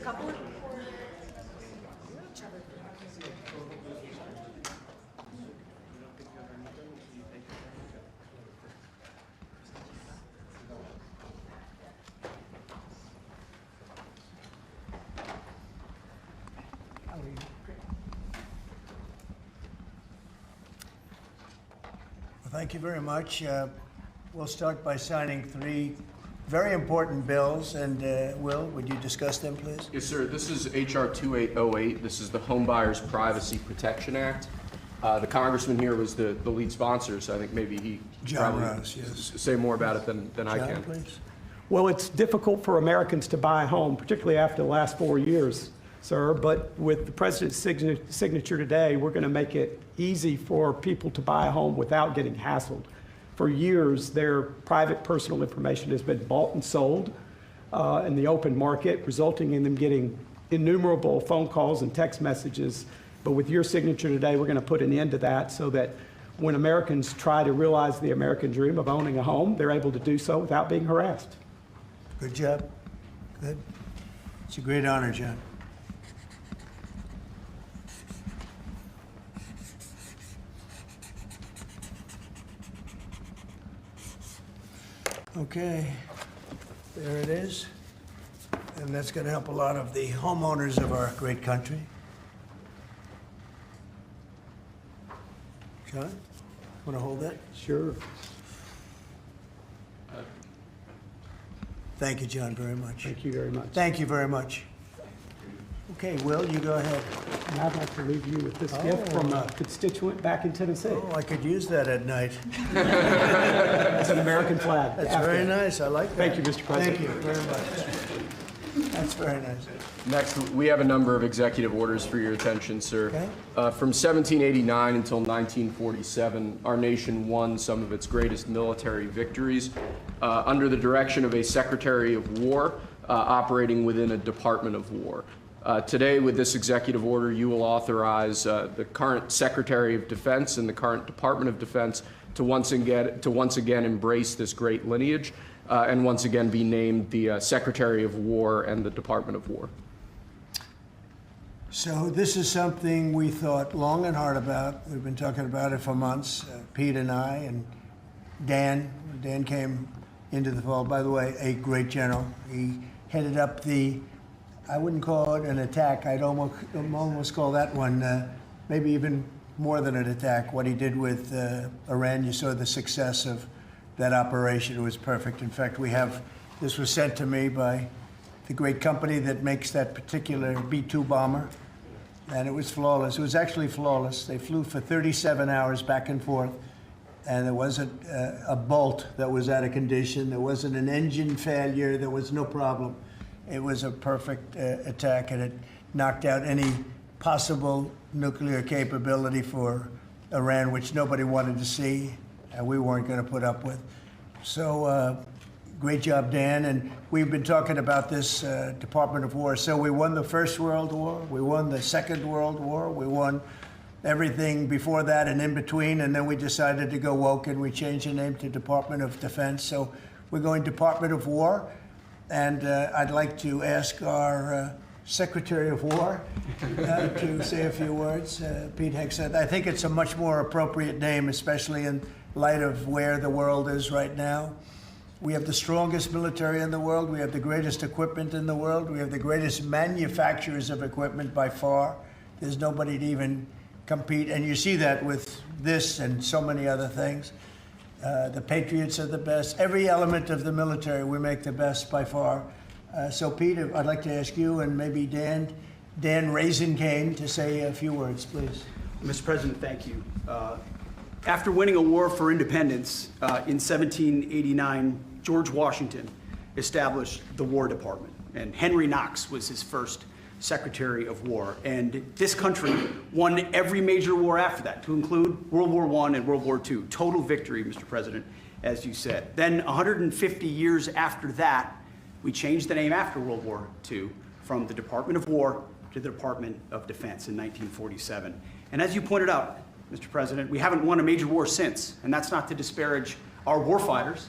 couple of Thank you very much. We'll start by signing 3 very important bills. And Will, would you discuss them, please? Yes, sir. This is H.R. 2808. This is the Home Buyers Privacy Protection Act. The congressman here was the lead sponsor, so I think maybe he John Rouse, yes. Say more about it than I John, can. please. Well, it's difficult for Americans to buy a home, particularly after the last 4 years, sir. But with the president's signature today, we're going to make it easy for people to buy a home without getting hassled. For years, their private personal information has been bought and sold in the open market, resulting in them getting innumerable phone calls and text messages. But with your signature today, we're going to put an end to that so that when Americans try to realize the American dream of owning a home, they're able to do so without being harassed. Good job. Good. It's a great honor, John. Okay, there it is. And that's going to help a lot of the homeowners of our great country. John, want to hold that? Sure. Thank you, John, very much. Thank you very much. Thank you very much. Okay, Will, you go ahead. And I'd like to leave you with this gift from a constituent back in Tennessee. Oh, I could use that at night. It's an American flag. That's very nice. I like that. Thank you, Mr. President. Thank you very much. That's very nice. Next, we have a number of executive orders for your attention, sir. Okay. From 1789 until 1947, our nation won some of its greatest military victories under the direction of a Secretary of War operating within a Department of War. Today, with this executive order, you will authorize the current Secretary of Defense and the current Department of Defense to once again embrace this great lineage and once again be named the Secretary of War and the Department of War. So this is something we thought long and hard about. We've been talking about it for months, Pete and I, and Dan. Dan came into the fold. By the way, a great general. He headed up the, I wouldn't call it an attack. I'd almost call that one maybe even more than an attack. What he did with Iran, you saw the success of that operation. It was perfect. In fact, this was sent to me by the great company that makes that particular B-2 bomber. And it was flawless. It was actually flawless. They flew for 37 hours back and forth, and there wasn't a bolt that was out of condition. There wasn't an engine failure. There was no problem. It was a perfect attack, and it knocked out any possible nuclear capability for Iran, which nobody wanted to see, and we weren't going to put up with. So great job, Dan. And we've been talking about this Department of War. So we won the First World War. We won the Second World War. We won everything before that and in between. And then we decided to go woke, and we changed the name to Department of Defense. So we're going Department of War. And I'd like to ask our Secretary of War to say a few words. Pete Hegset. I think it's a much more appropriate name, especially in light of where the world is right now. We have the strongest military in the world. We have the greatest equipment in the world. We have the greatest manufacturers of equipment by far. There's nobody to even compete. And you see that with this and so many other things. The Patriots are the best. Every element of the military, we make the best by far. So, Pete, I'd like to ask you and maybe Dan Raisin Kane to say a few words, please. Mr. President, thank you. After winning a war for independence in 1789, George Washington established the War Department, and Henry Knox was his first Secretary of War. And this country won every major war after that, to include World War I and World War II. Total victory, Mr. President, as you said. Then 150 years after that, we changed the name after World War II from the Department of War to the Department of Defense in 1947. And as you pointed out, Mr. President, we haven't won a major war since, and that's not to disparage our warfighters.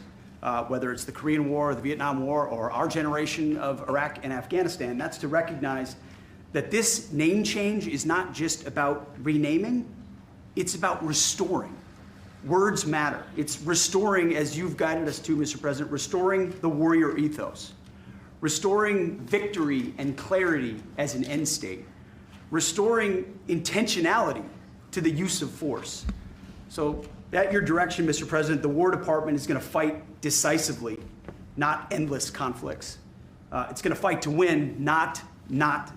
whether it's the Korean War, or the Vietnam War, or our generation of Iraq and Afghanistan. That's to recognize that this name change is not just about renaming, it's about restoring. Words matter. It's restoring, as you've guided us to, Mr. President, restoring the warrior ethos, restoring victory and clarity as an end state, restoring intentionality to the use of force. So at your direction, Mr. President, the War Department is going to fight decisively, not endless conflicts. It's going to fight to win, not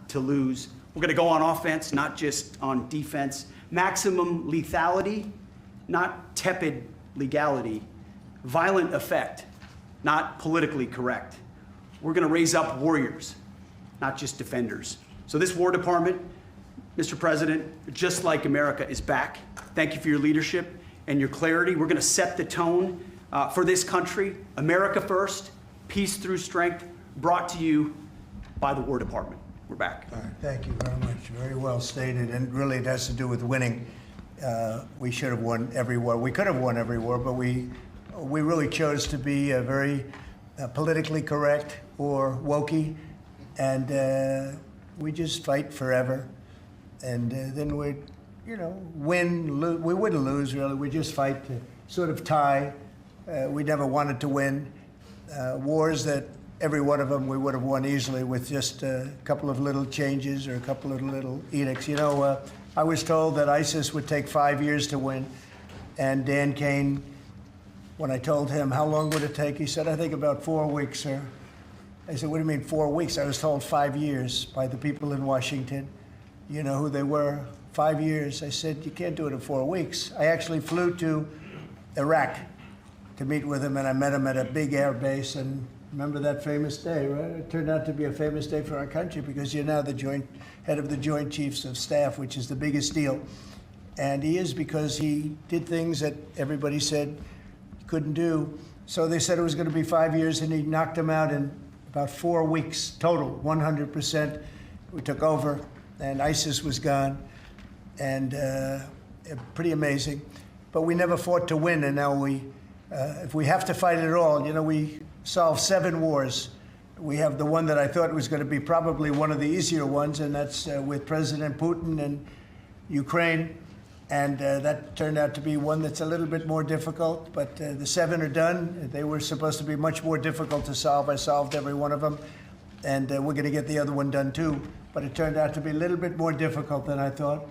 to lose. We're going to go on offense, not just on defense. Maximum lethality, not tepid legality. Violent effect, not politically correct. We're going to raise up warriors, not just defenders. So this War Department, Mr. President, just like America, is back. Thank you for your leadership and your clarity. We're going to set the tone for this country. America first, peace through strength, brought to you by the War Department. We're back. All right, thank you very much. Very well stated, and really it has to do with winning. We should have won every war. We could have won every war, but we really chose to be very politically correct or wokey, and we just fight forever. And then we'd, win, lose. We wouldn't lose, really. We just fight to sort of tie. We never wanted to win. Wars that every one of them we would have won easily with just a couple of little changes or a couple of little edicts. I was told that ISIS would take 5 years to win. And Dan Kane, when I told him how long would it take, he said, I think about 4 weeks, sir. I said, what do you mean 4 weeks? I was told 5 years by the people in Washington. You know who they were? 5 years. I said, you can't do it in 4 weeks. I actually flew to Iraq to meet with him, and I met him at a big air base. And remember that famous day, right? It turned out to be a famous day for our country because you're now the head of the Joint Chiefs of Staff, which is the biggest deal. And he is because he did things that everybody said he couldn't do. So they said it was going to be 5 years, and he knocked them out in about 4 weeks total, 100%. We took over, and ISIS was gone, and pretty amazing. But we never fought to win, and now if we have to fight it all, we solved 7 wars. We have the one that I thought was going to be probably one of the easier ones, and that's with President Putin and Ukraine. And that turned out to be one that's a little bit more difficult, but the 7 are done. They were supposed to be much more difficult to solve. I solved every one of them, and we're going to get the other one done too. But it turned out to be a little bit more difficult than I thought.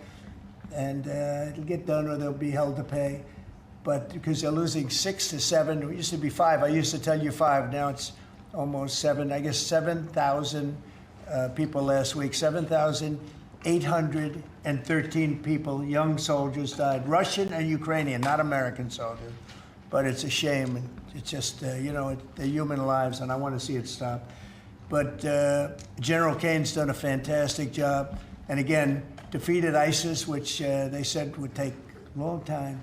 And it'll get done or they'll be held to pay. But because they're losing 6 to 7, it used to be 5. I used to tell you 5. Now it's almost 7. I guess 7,000 people last week. 7,813 people, young soldiers died. Russian and Ukrainian, not American soldiers. But it's a shame. And it's just, they're human lives, and I want to see it stop. But General Kane's done a fantastic job. And again, defeated ISIS, which they said would take a long time.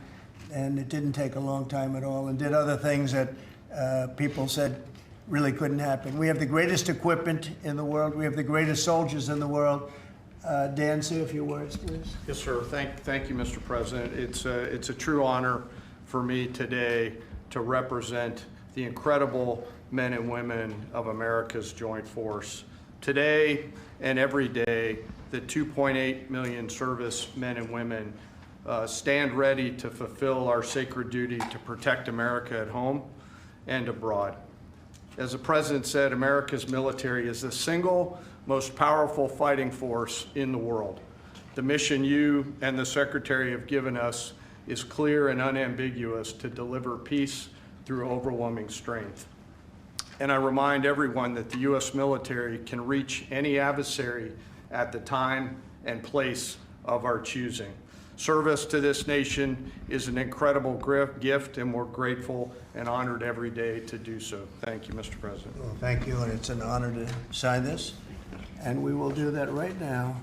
And it didn't take a long time at all, and did other things that people said really couldn't happen. We have the greatest equipment in the world. We have the greatest soldiers in the world. Dan, say a few words, please. Yes, sir. Thank you, Mr. President. It's a true honor for me today to represent the incredible men and women of America's joint force. Today and every day, the 2.8 million service men and women stand ready to fulfill our sacred duty to protect America at home and abroad. As the President said, America's military is the single most powerful fighting force in the world. The mission you and the Secretary have given us is clear and unambiguous to deliver peace through overwhelming strength. And I remind everyone that the U.S. military can reach any adversary at the time and place of our choosing. Service to this nation is an incredible gift, and we're grateful and honored every day to do so. Thank you, Mr. President. Well, thank you, and it's an honor to sign this. And we will do that right now.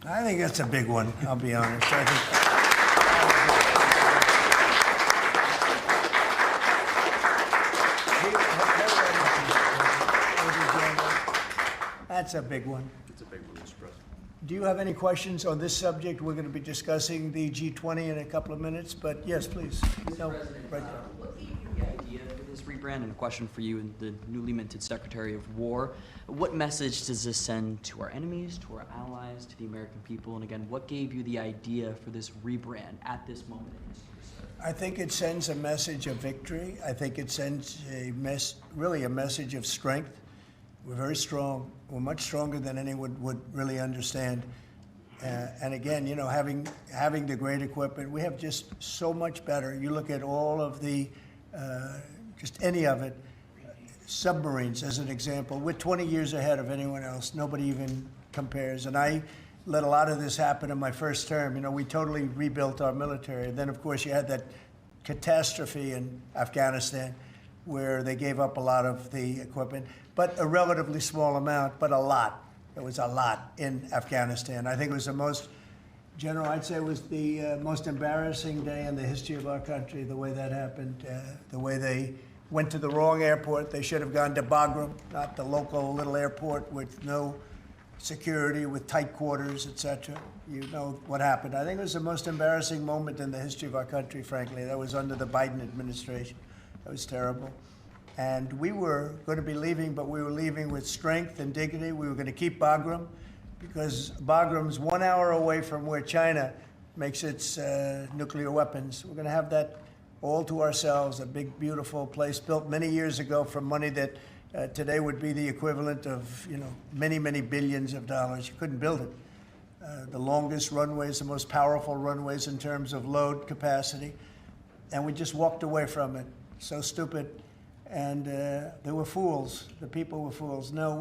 I think that's a big one, I'll be honest. That's a big one. It's a big one, Mr. President. do you have any questions on this subject? We're going to be discussing the G20 in a couple of minutes, but yes, please. No, Mr. President, right there. what gave you the idea for this rebrand? And a question for you, the newly minted Secretary of War. What message does this send to our enemies, to our allies, to the American people? And again, what gave you the idea for this rebrand at this moment in history, sir? I think it sends a message of victory. I think it sends really a message of strength. We're very strong. We're much stronger than anyone would really understand. And again, you know, having the great equipment, we have just so much better. You look at all of the, just any of it, submarines as an example. We're 20 years ahead of anyone else. Nobody even compares. And I let a lot of this happen in my first term. You know, we totally rebuilt our military. Then, of course, you had that catastrophe in Afghanistan where they gave up a lot of the equipment, but a relatively small amount, but a lot. It was a lot in Afghanistan. I think it was the most, General, I'd say it was the most embarrassing day in the history of our country, the way that happened, the way they went to the wrong airport. They should have gone to Bagram, not the local little airport with no security, with tight quarters, etc. You know what happened. I think it was the most embarrassing moment in the history of our country, frankly. That was under the Biden administration. That was terrible. And we were going to be leaving, but we were leaving with strength and dignity. We were going to keep Bagram because Bagram's 1 hour away from where China makes its nuclear weapons. We're going to have that all to ourselves, a big, beautiful place built many years ago from money that today would be the equivalent of, you know, many, many billions of dollars. You couldn't build it. The longest runways, the most powerful runways in terms of load capacity. And we just walked away from it. So stupid. And they were fools. The people were fools. No,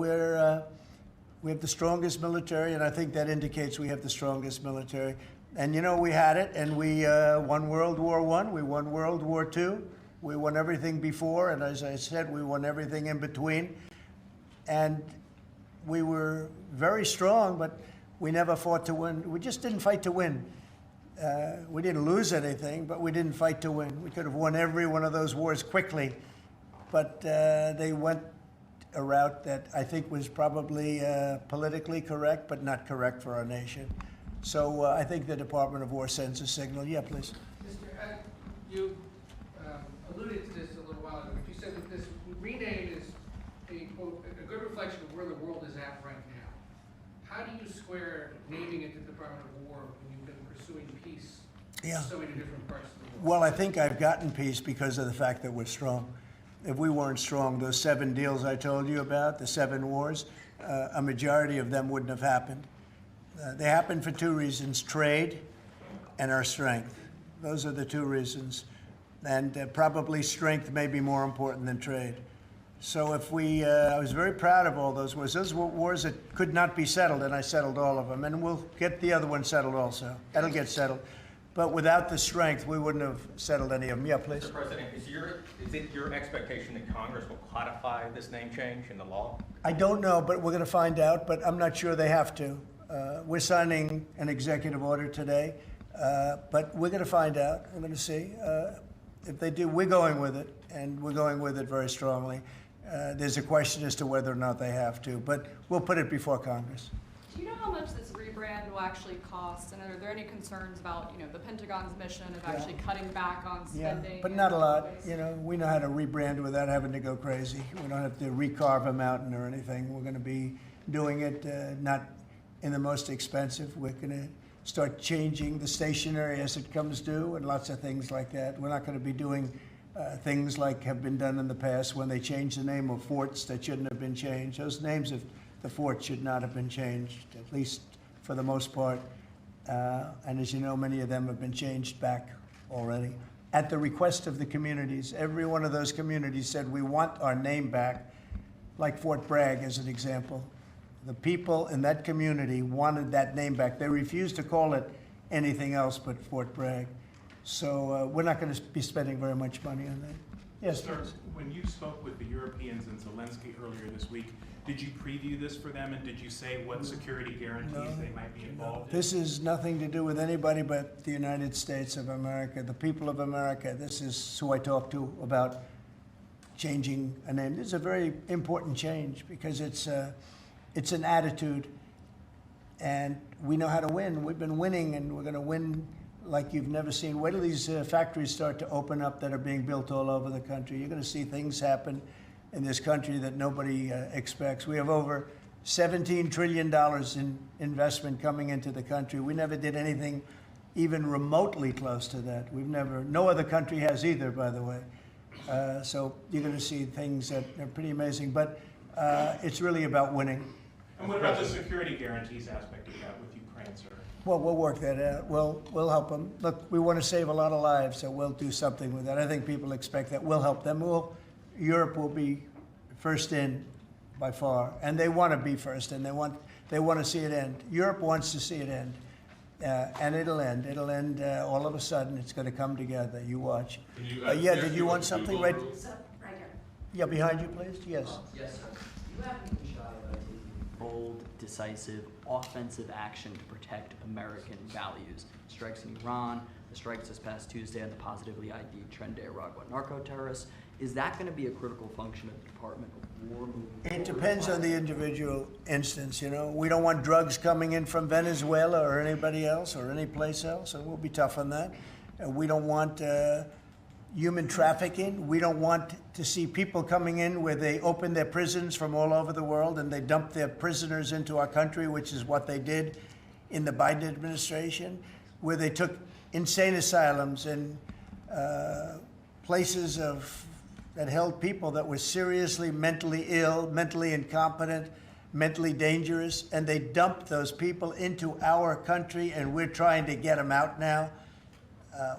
we have the strongest military, and I think that indicates we have the strongest military. And, you know, we had it, and we won World War I, we won World War II, we won everything before, and as I said, we won everything in between. And we were very strong, but we never fought to win. We just didn't fight to win. We didn't lose anything, but we didn't fight to win. We could have won every one of those wars quickly, but they went a route that I think was probably politically correct, but not correct for our nation. So I think the Department of War sends a signal. Yeah, please. You alluded to this a little while ago, but you said that this rename is quote, a good reflection of where the world is at right now. How do you square naming it the Department of War when you've been pursuing peace in so many different parts of the world? Well, I think I've gotten peace because of the fact that we're strong. If we weren't strong, those 7 deals I told you about, the 7 wars, a majority of them wouldn't have happened. They happened for 2 reasons, trade and our strength. Those are the 2 reasons. And probably strength may be more important than trade. So if I was very proud of all those wars. Those were wars that could not be settled, and I settled all of them. And we'll get the other one settled also. That'll get settled. But without the strength, we wouldn't have settled any of them. Yeah, please. Mr. President, is it your expectation that Congress will codify this name change in the law? I don't know, but we're going to find out, but I'm not sure they have to. We're signing an executive order today, but we're going to find out. We're going to see. If they do, we're going with it, and we're going with it very strongly. There's a question as to whether or not they have to, but we'll put it before Congress. Do you know how much this rebrand will actually cost? And are there any concerns about, you know, the Pentagon's mission of actually cutting back on spending? Yeah, but not a lot. You know, we know how to rebrand without having to go crazy. We don't have to recarve a mountain or anything. We're going to be doing it not in the most expensive. We're going to start changing the stationery as it comes due and lots of things like that. We're not going to be doing things like have been done in the past when they changed the name of forts that shouldn't have been changed. Those names of the forts should not have been changed, at least for the most part. And as you know, many of them have been changed back already. At the request of the communities, every one of those communities said, we want our name back, like Fort Bragg as an example. The people in that community wanted that name back. They refused to call it anything else but Fort Bragg. So we're not going to be spending very much money on that. Yes, Sir, please. when you spoke with the Europeans and Zelensky earlier this week, did you preview this for them, and did you say what security guarantees they might be involved in? This is nothing to do with anybody but the United States of America, the people of America. This is who I talked to about changing a name. This is a very important change because it's an attitude. And we know how to win. We've been winning, and we're going to win like you've never seen. Wait till these factories start to open up that are being built all over the country. You're going to see things happen in this country that nobody expects. We have over $17 trillion in investment coming into the country. We never did anything even remotely close to that. No other country has either, by the way. So you're going to see things that are pretty amazing. But it's really about winning. And what about the security guarantees aspect of that with Ukraine, sir? Well, we'll work that out. We'll help them. Look, we want to save a lot of lives, so we'll do something with that. I think people expect that. We'll help them. Europe will be first in by far, and they want to be first, and they want to see it end. Europe wants to see it end, and it'll end. It'll end all of a sudden. It's going to come together. You watch. Yeah, did you want something? Right here. Yeah, behind you, please. Yes. Yes, sir. You haven't been shy about taking bold, decisive, offensive action to protect American values. Strikes in Iran, the strikes this past Tuesday on the positively ID'd Tren Aragua narco-terrorists. Is that going to be a critical function of the Department of War moving forward? It depends on the individual instance, you know. We don't want drugs coming in from Venezuela or anybody else or any place else, and we'll be tough on that. We don't want human trafficking. We don't want to see people coming in where they open their prisons from all over the world and they dump their prisoners into our country, which is what they did in the Biden administration, where they took insane asylums and places that held people that were seriously mentally ill, mentally incompetent, mentally dangerous, and they dumped those people into our country, and we're trying to get them out now.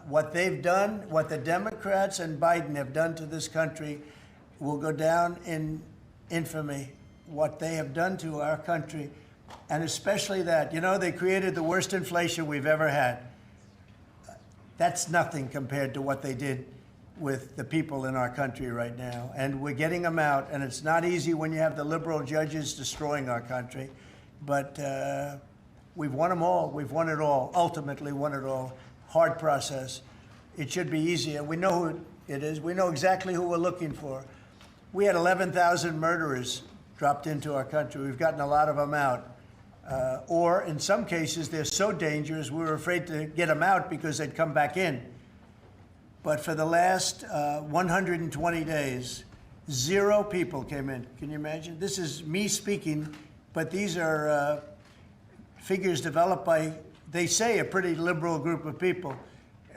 What they've done, what the Democrats and Biden have done to this country will go down in infamy. What they have done to our country, and especially that, you know, they created the worst inflation we've ever had. That's nothing compared to what they did with the people in our country right now. And we're getting them out, and it's not easy when you have the liberal judges destroying our country. But we've won them all. We've won it all, ultimately won it all. Hard process. It should be easier. We know who it is. We know exactly who we're looking for. We had 11,000 murderers dropped into our country. We've gotten a lot of them out. Or in some cases, they're so dangerous, we were afraid to get them out because they'd come back in. But for the last 120 days, 0 people came in. Can you imagine? This is me speaking, but these are figures developed by, they say, a pretty liberal group of people.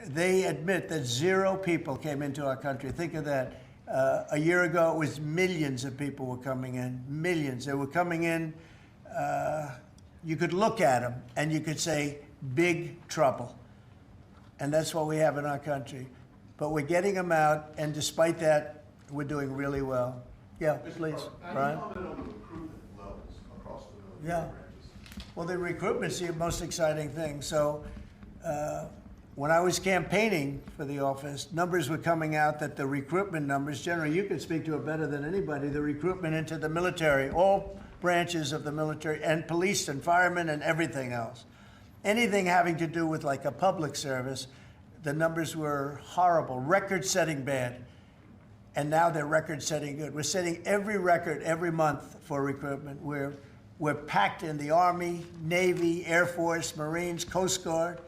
They admit that 0 people came into our country. Think of that. A year ago, it was millions of people were coming in. Millions. They were coming in. You could look at them and you could say, big trouble. And that's what we have in our country. But we're getting them out, and despite that, we're doing really well. Yeah, please, Brian. Comment on the recruitment levels across the Yeah. Well, the recruitment's the most exciting thing. So when I was campaigning for the office, numbers were coming out that the recruitment numbers, generally, you can speak to it better than anybody, the recruitment into the military, all branches of the military, and police and firemen and everything else. Anything having to do with like a public service, the numbers were horrible, record-setting bad. And now they're record-setting good. We're setting every record every month for recruitment. We're packed in the Army, Navy, Air Force, Marines, Coast Guard.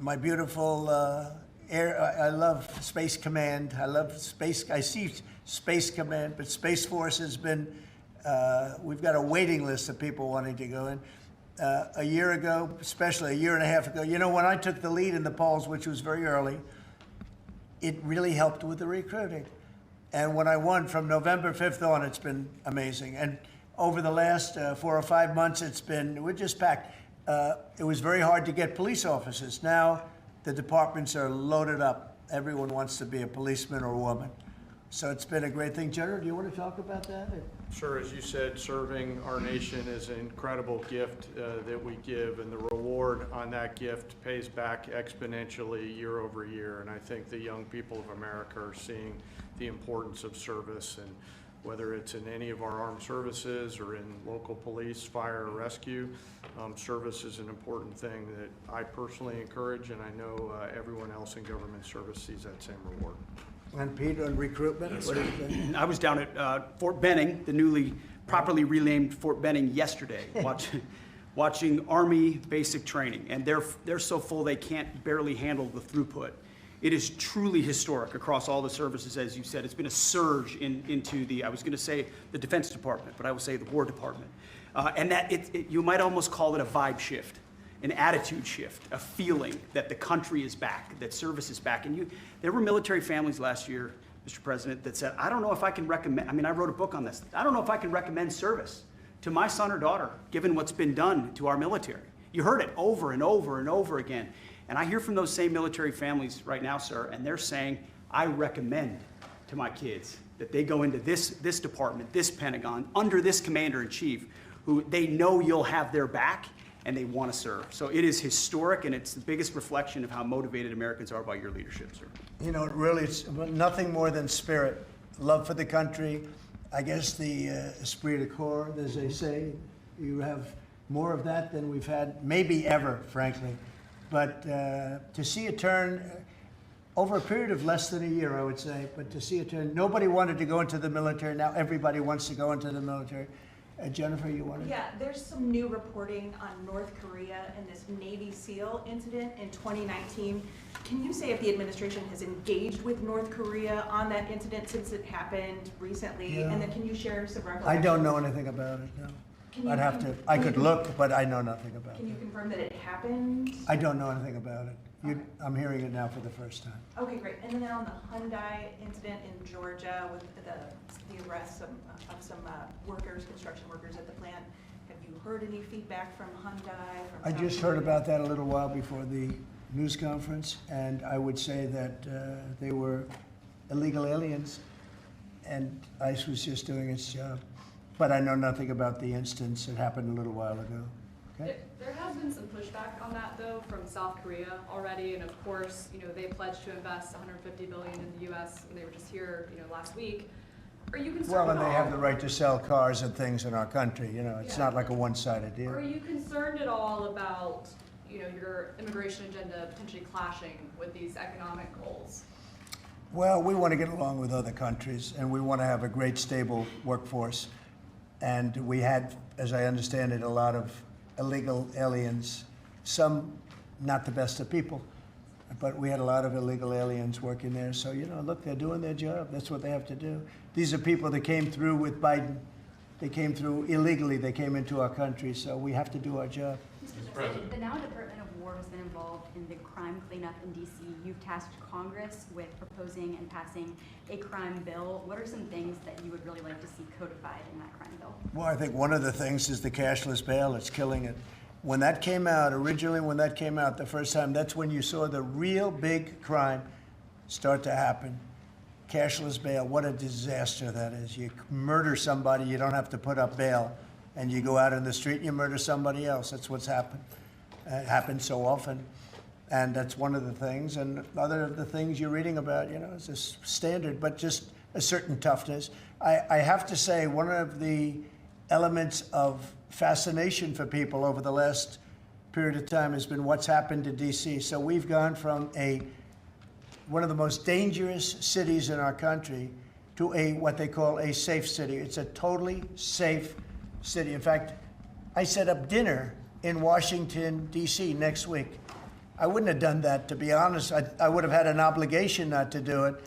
My beautiful I love Space Command. I see Space Command, but Space Force has been, we've got a waiting list of people wanting to go in. A year ago, especially a year and a half ago, you know, when I took the lead in the polls, which was very early, it really helped with the recruiting. And when I won from November 5th on, it's been amazing. And over the last 4 or 5 months, we're just packed. It was very hard to get police officers. Now the departments are loaded up. Everyone wants to be a policeman or a woman. So it's been a great thing. General, do you want to talk about that? Sure, as you said, serving our nation is an incredible gift that we give, and the reward on that gift pays back exponentially year over year. And I think the young people of America are seeing the importance of service, and whether it's in any of our armed services or in local police, fire, or rescue, service is an important thing that I personally encourage, and I know everyone else in government service sees that same reward. And Pete, on recruitment, what do you think? I was down at Fort Benning, the newly properly renamed Fort Benning, yesterday, watching Army basic training, and they're so full they can't barely handle the throughput. It is truly historic across all the services, as you said. It's been a surge into the, I was going to say the Defense Department, but I would say the War Department. And that you might almost call it a vibe shift, an attitude shift, a feeling that the country is back, that service is back. And there were military families last year, Mr. President, that said, I don't know if I can recommend, I mean, I wrote a book on this. I don't know if I can recommend service to my son or daughter, given what's been done to our military. You heard it over and over and over again. And I hear from those same military families right now, sir, and they're saying, I recommend to my kids that they go into this department, this Pentagon, under this commander-in-chief, who they know you'll have their back and they want to serve. So it is historic, and it's the biggest reflection of how motivated Americans are by your leadership, sir. You know, really, it's nothing more than spirit, love for the country. I guess the esprit de corps, as they say, you have more of that than we've had maybe ever, frankly. But to see a turn over a period of less than a year, I would say, but to see a turn, nobody wanted to go into the military. Now everybody wants to go into the military. Jennifer, you wanted? Yeah, there's some new reporting on North Korea and this Navy SEAL incident in 2019. Can you say if the administration has engaged with North Korea on that incident since it happened recently? Yeah. And then can you share some I recollections? don't know anything about it, no. I'd have to, I could look, but I know nothing about it. Can you confirm that it happened? I don't know anything about it. I'm hearing it now for the first time. Okay, great. And then on the Hyundai incident in Georgia with the arrest of some workers, construction workers at the plant, have you heard any feedback from Hyundai? I just heard about that a little while before the news conference, and I would say that they were illegal aliens, and ICE was just doing its job. But I know nothing about the instance. It happened a little while ago. Okay? There has been some pushback on that, though, from South Korea already, and of course, they pledged to invest $150 billion in the U.S. when they were just here, last week. Are you concerned Well, and at they all? have the right to sell cars and things in our country. It's not like a one-sided deal. Are you concerned at all about, your immigration agenda potentially clashing with these economic goals? Well, we want to get along with other countries, and we want to have a great, stable workforce. And we had, as I understand it, a lot of illegal aliens, some not the best of people, but we had a lot of illegal aliens working there. So, look, they're doing their job. That's what they have to do. These are people that came through with Biden. They came through illegally. They came into our country, so we have to do our job. Mr. President, the now Department of War has been involved in the crime cleanup in D.C. You've tasked Congress with proposing and passing a crime bill. What are some things that you would really like to see codified in that crime bill? Well, I think one of the things is the cashless bail. It's killing it. When that came out, originally when that came out the first time, that's when you saw the real big crime start to happen. Cashless bail, what a disaster that is. You murder somebody, you don't have to put up bail, and you go out in the street and you murder somebody else. That's what's happened. It happens so often. And that's one of the things. And other of the things you're reading about, is this standard, but just a certain toughness. I have to say, one of the elements of fascination for people over the last period of time has been what's happened to D.C. So we've gone from one of the most dangerous cities in our country to what they call a safe city. It's a totally safe city. In fact, I set up dinner in Washington, D.C. next week. I wouldn't have done that, to be honest. I would have had an obligation not to do it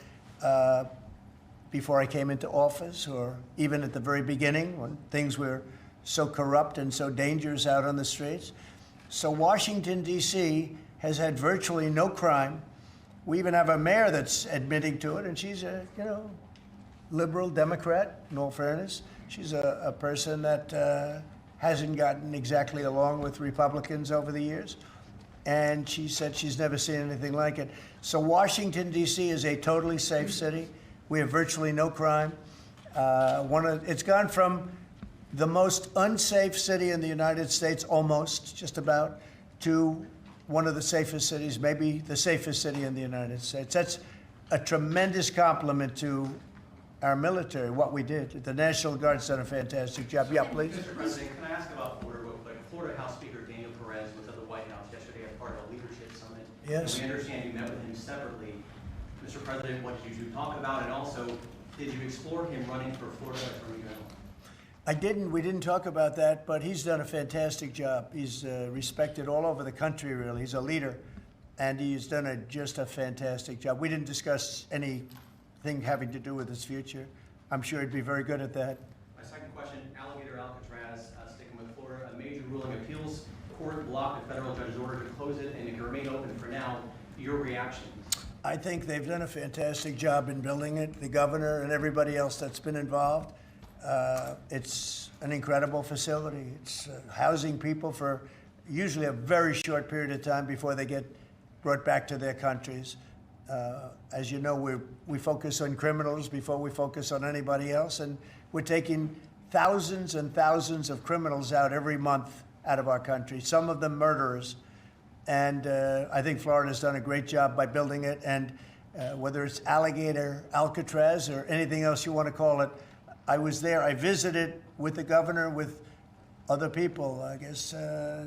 before I came into office, or even at the very beginning when things were so corrupt and so dangerous out on the streets. So Washington, D.C. has had virtually no crime. We even have a mayor that's admitting to it, and she's a, liberal Democrat, in all fairness. She's a person that hasn't gotten exactly along with Republicans over the years. And she said she's never seen anything like it. So Washington, D.C. is a totally safe city. We have virtually no crime. It's gone from the most unsafe city in the United States, almost, just about, to one of the safest cities, maybe the safest city in the United States. That's a tremendous compliment to our military, what we did. The National Guard's done a fantastic job. Yeah, please. Mr. President, can I ask about Florida real quick? Florida House Speaker Daniel Perez was at the White House yesterday as part of a leadership summit. Yes. And we understand you met with him separately. Mr. President, what did you two talk about? And also, did you explore him running for Florida Attorney General? We didn't talk about that, but he's done a fantastic job. He's respected all over the country, really. He's a leader, and he's done just a fantastic job. We didn't discuss anything having to do with his future. I'm sure he'd be very good at that. My second question, Alligator Alcatraz, sticking with Florida, a major ruling appeals court blocked a federal judge's order to close it, and it can remain open for now. Your reaction? I think they've done a fantastic job in building it, the governor and everybody else that's been involved. It's an incredible facility. It's housing people for usually a very short period of time before they get brought back to their countries. As you know, we focus on criminals before we focus on anybody else, and we're taking thousands and thousands of criminals out every month out of our country, some of them murderers. And I think Florida's done a great job by building it, and whether it's Alligator Alcatraz or anything else you want to call it, I was there. I visited with the governor, with other people. I guess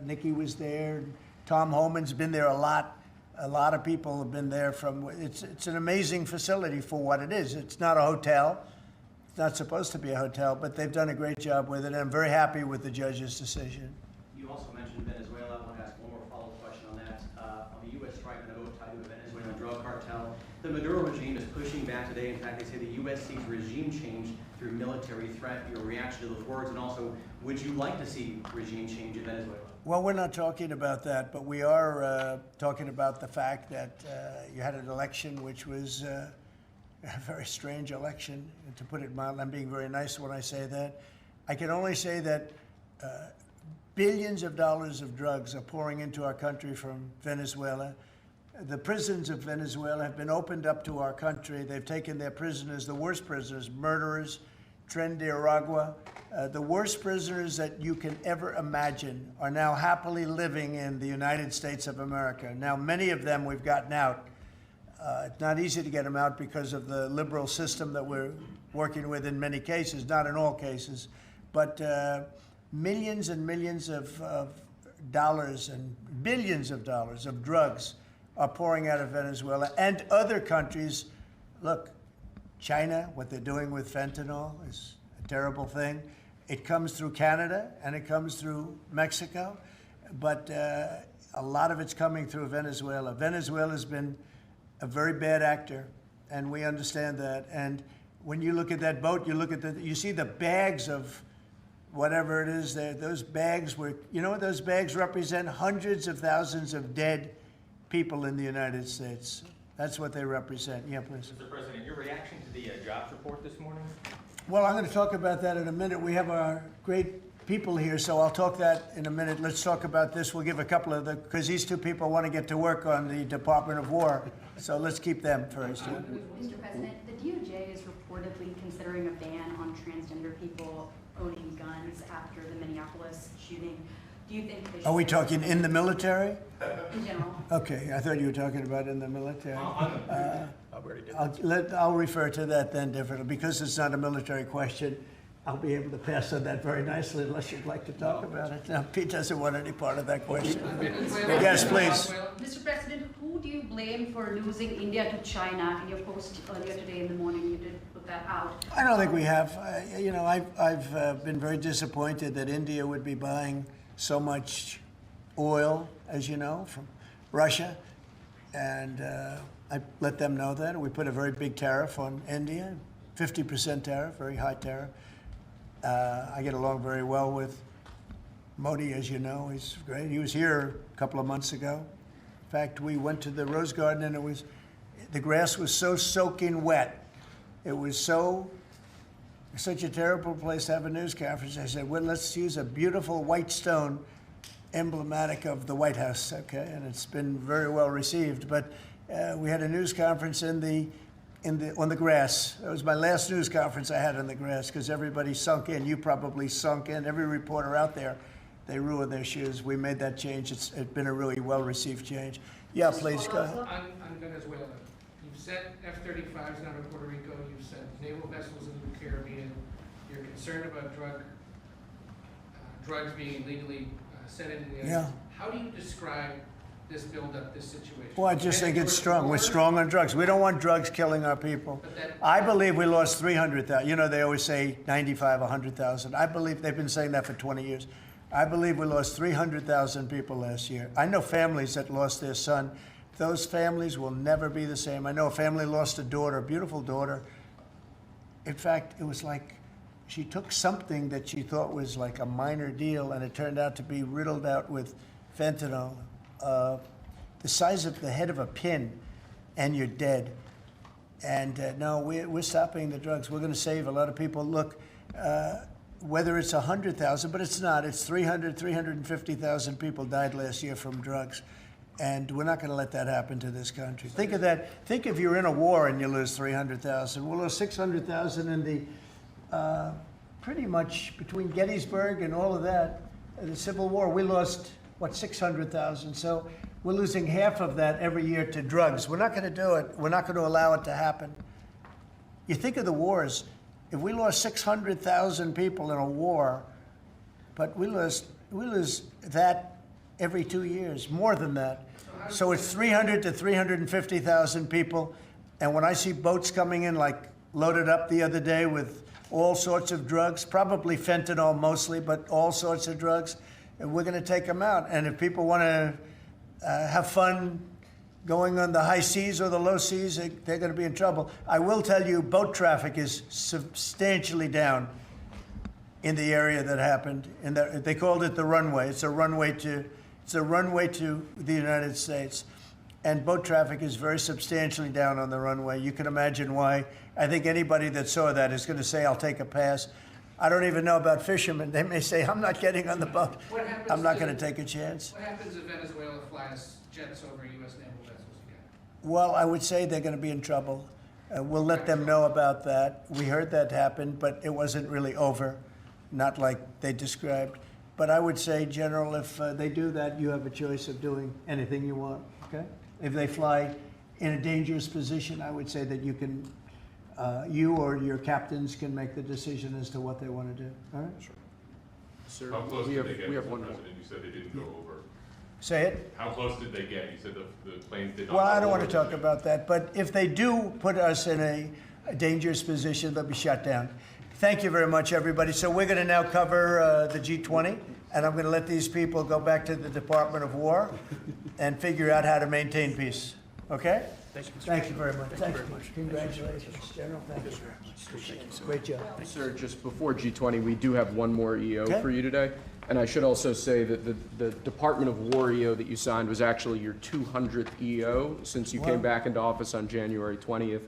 Nikki was there. Tom Homan's been there a lot. A lot of people have been there from. It's an amazing facility for what it is. It's not a hotel. It's not supposed to be a hotel, but they've done a great job with it. And I'm very happy with the judge's decision. You also mentioned Venezuela. I want to ask one more follow-up question on that. On the U.S. strike on a boat tied to a Venezuelan drug cartel, the Maduro regime is pushing back today. In fact, they say the U.S. seeks regime change through military threat. Your reaction to those words, and also, would you like to see regime change in Venezuela? Well, we're not talking about that, but we are talking about the fact that you had an election which was a very strange election, to put it mildly. I'm being very nice when I say that. I can only say that billions of dollars of drugs are pouring into our country from Venezuela. The prisons of Venezuela have been opened up to our country. They've taken their prisoners, the worst prisoners, murderers, Tren de Aragua. The worst prisoners that you can ever imagine are now happily living in the United States of America. Now, many of them we've gotten out. It's not easy to get them out because of the liberal system that we're working with in many cases, not in all cases. But millions and millions of dollars and billions of dollars of drugs are pouring out of Venezuela and other countries. Look, China, what they're doing with fentanyl is a terrible thing. It comes through Canada and it comes through Mexico, but a lot of it's coming through Venezuela. Venezuela's been a very bad actor, and we understand that. And when you look at that boat, you see the bags of whatever it is there. Those bags you know what those bags represent? Hundreds of thousands of dead people in the United States. That's what they represent. Yeah, please. Mr. President, your reaction to the jobs report this morning? Well, I'm going to talk about that in a minute. We have our great people here, so I'll talk that in a minute. Let's talk about this. We'll give a couple of because these two people want to get to work on the Department of War, so let's keep them first. Mr. President, the DOJ is reportedly considering a ban on transgender people owning guns after the Minneapolis shooting. Do you think they should? Are we talking in the military? In general. Okay, I thought you were talking about in the military. I'll refer to that then differently. Because it's not a military question, I'll be able to pass on that very nicely unless you'd like to talk about it. No, Pete doesn't want any part of that question. Yes, please. Mr. President, who do you blame for losing India to China? In your post earlier today in the morning, you did put that out. I don't think we have. You know, I've been very disappointed that India would be buying so much oil, as you know, from Russia. And I let them know that. We put a very big tariff on India, 50% tariff, very high tariff. I get along very well with Modi, as you know. He's great. He was here a couple of months ago. In fact, we went to the Rose Garden, and the grass was so soaking wet. It was such a terrible place to have a news conference. I said, well, let's use a beautiful white stone emblematic of the White House, okay? And it's been very well received. But we had a news conference on the grass. That was my last news conference I had on the grass because everybody sunk in. You probably sunk in. Every reporter out there, they ruined their shoes. We made that change. It's been a really well-received change. Yeah, please, go ahead. On Venezuela, you've sent F-35s down to Puerto Rico. You've sent naval vessels into the Caribbean. You're concerned about drugs being illegally sent into the United States. How do you describe this buildup, this situation? Well, I just think it's strong. We're strong on drugs. We don't want drugs killing our people. I believe we lost 300,000. You know, they always say 95, 100,000. I believe they've been saying that for 20 years. I believe we lost 300,000 people last year. I know families that lost their son. Those families will never be the same. I know a family lost a daughter, a beautiful daughter. In fact, it was like she took something that she thought was like a minor deal, and it turned out to be riddled out with fentanyl, the size of the head of a pin, and you're dead. And no, we're stopping the drugs. We're going to save a lot of people. Look, whether it's 100,000, but it's not. It's 350,000 people died last year from drugs. And we're not going to let that happen to this country. Think of that. Think if you're in a war and you lose 300,000. We'll lose 600,000 in the, pretty much between Gettysburg and all of that, the Civil War, we lost, what, 600,000. So we're losing half of that every year to drugs. We're not going to do it. We're not going to allow it to happen. You think of the wars. If we lost 600,000 people in a war, but we lose that every 2 years, more than that. So it's 300 to 350,000 people. And when I see boats coming in, like loaded up the other day with all sorts of drugs, probably fentanyl mostly, but all sorts of drugs, and we're going to take them out. And if people want to have fun going on the high seas or the low seas, they're going to be in trouble. I will tell you, boat traffic is substantially down in the area that happened. And they called it the runway. It's a runway to the United States. And boat traffic is very substantially down on the runway. You can imagine why. I think anybody that saw that is going to say, I'll take a pass. I don't even know about fishermen. They may say, I'm not getting on the boat. I'm not going to take a chance. What happens if Venezuela flies jets over U.S. naval vessels again? Well, I would say they're going to be in trouble. We'll let them know about that. We heard that happen, but it wasn't really over, not like they described. But I would say, General, if they do that, you have a choice of doing anything you want, okay? If they fly in a dangerous position, I would say that you can, you or your captains can make the decision as to what they want to do, all right? Sure. Sir, How close did they get, we have Mr. one more. President? You said they didn't go over. Say it? How close did they get? You said the planes did not Well, I go don't want to over. talk about that, but if they do put us in a dangerous position, they'll be shut down. Thank you very much, everybody. So we're going to now cover the G20, and I'm going to let these people go back to the Department of War and figure out how to maintain peace. Okay? Thank you very much. Thank you very much. Congratulations, General. Thank you very much. Appreciate it. Great job. Sir, just before G20, we do have one more EO Okay. for you today. And I should also say that the Department of War EO that you signed was actually your 200th EO since you came back into office on January 20th.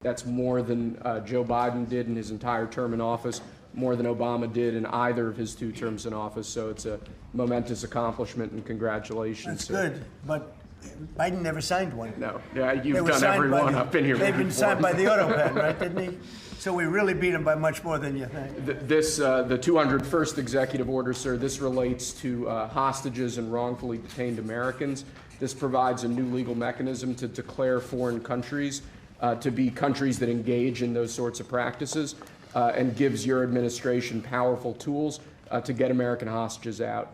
That's more than Joe Biden did in his entire term in office, more than Obama did in either of his 2 terms in office. So it's a momentous accomplishment, and congratulations. That's sir. good, but Biden never signed one. No, yeah, They you've were done signed every by one the- up in here. They've been before. signed by the auto pen, right, didn't he? So we really beat him by much more than you think. The 201st executive order, sir, this relates to hostages and wrongfully detained Americans. This provides a new legal mechanism to declare foreign countries to be countries that engage in those sorts of practices and gives your administration powerful tools to get American hostages out.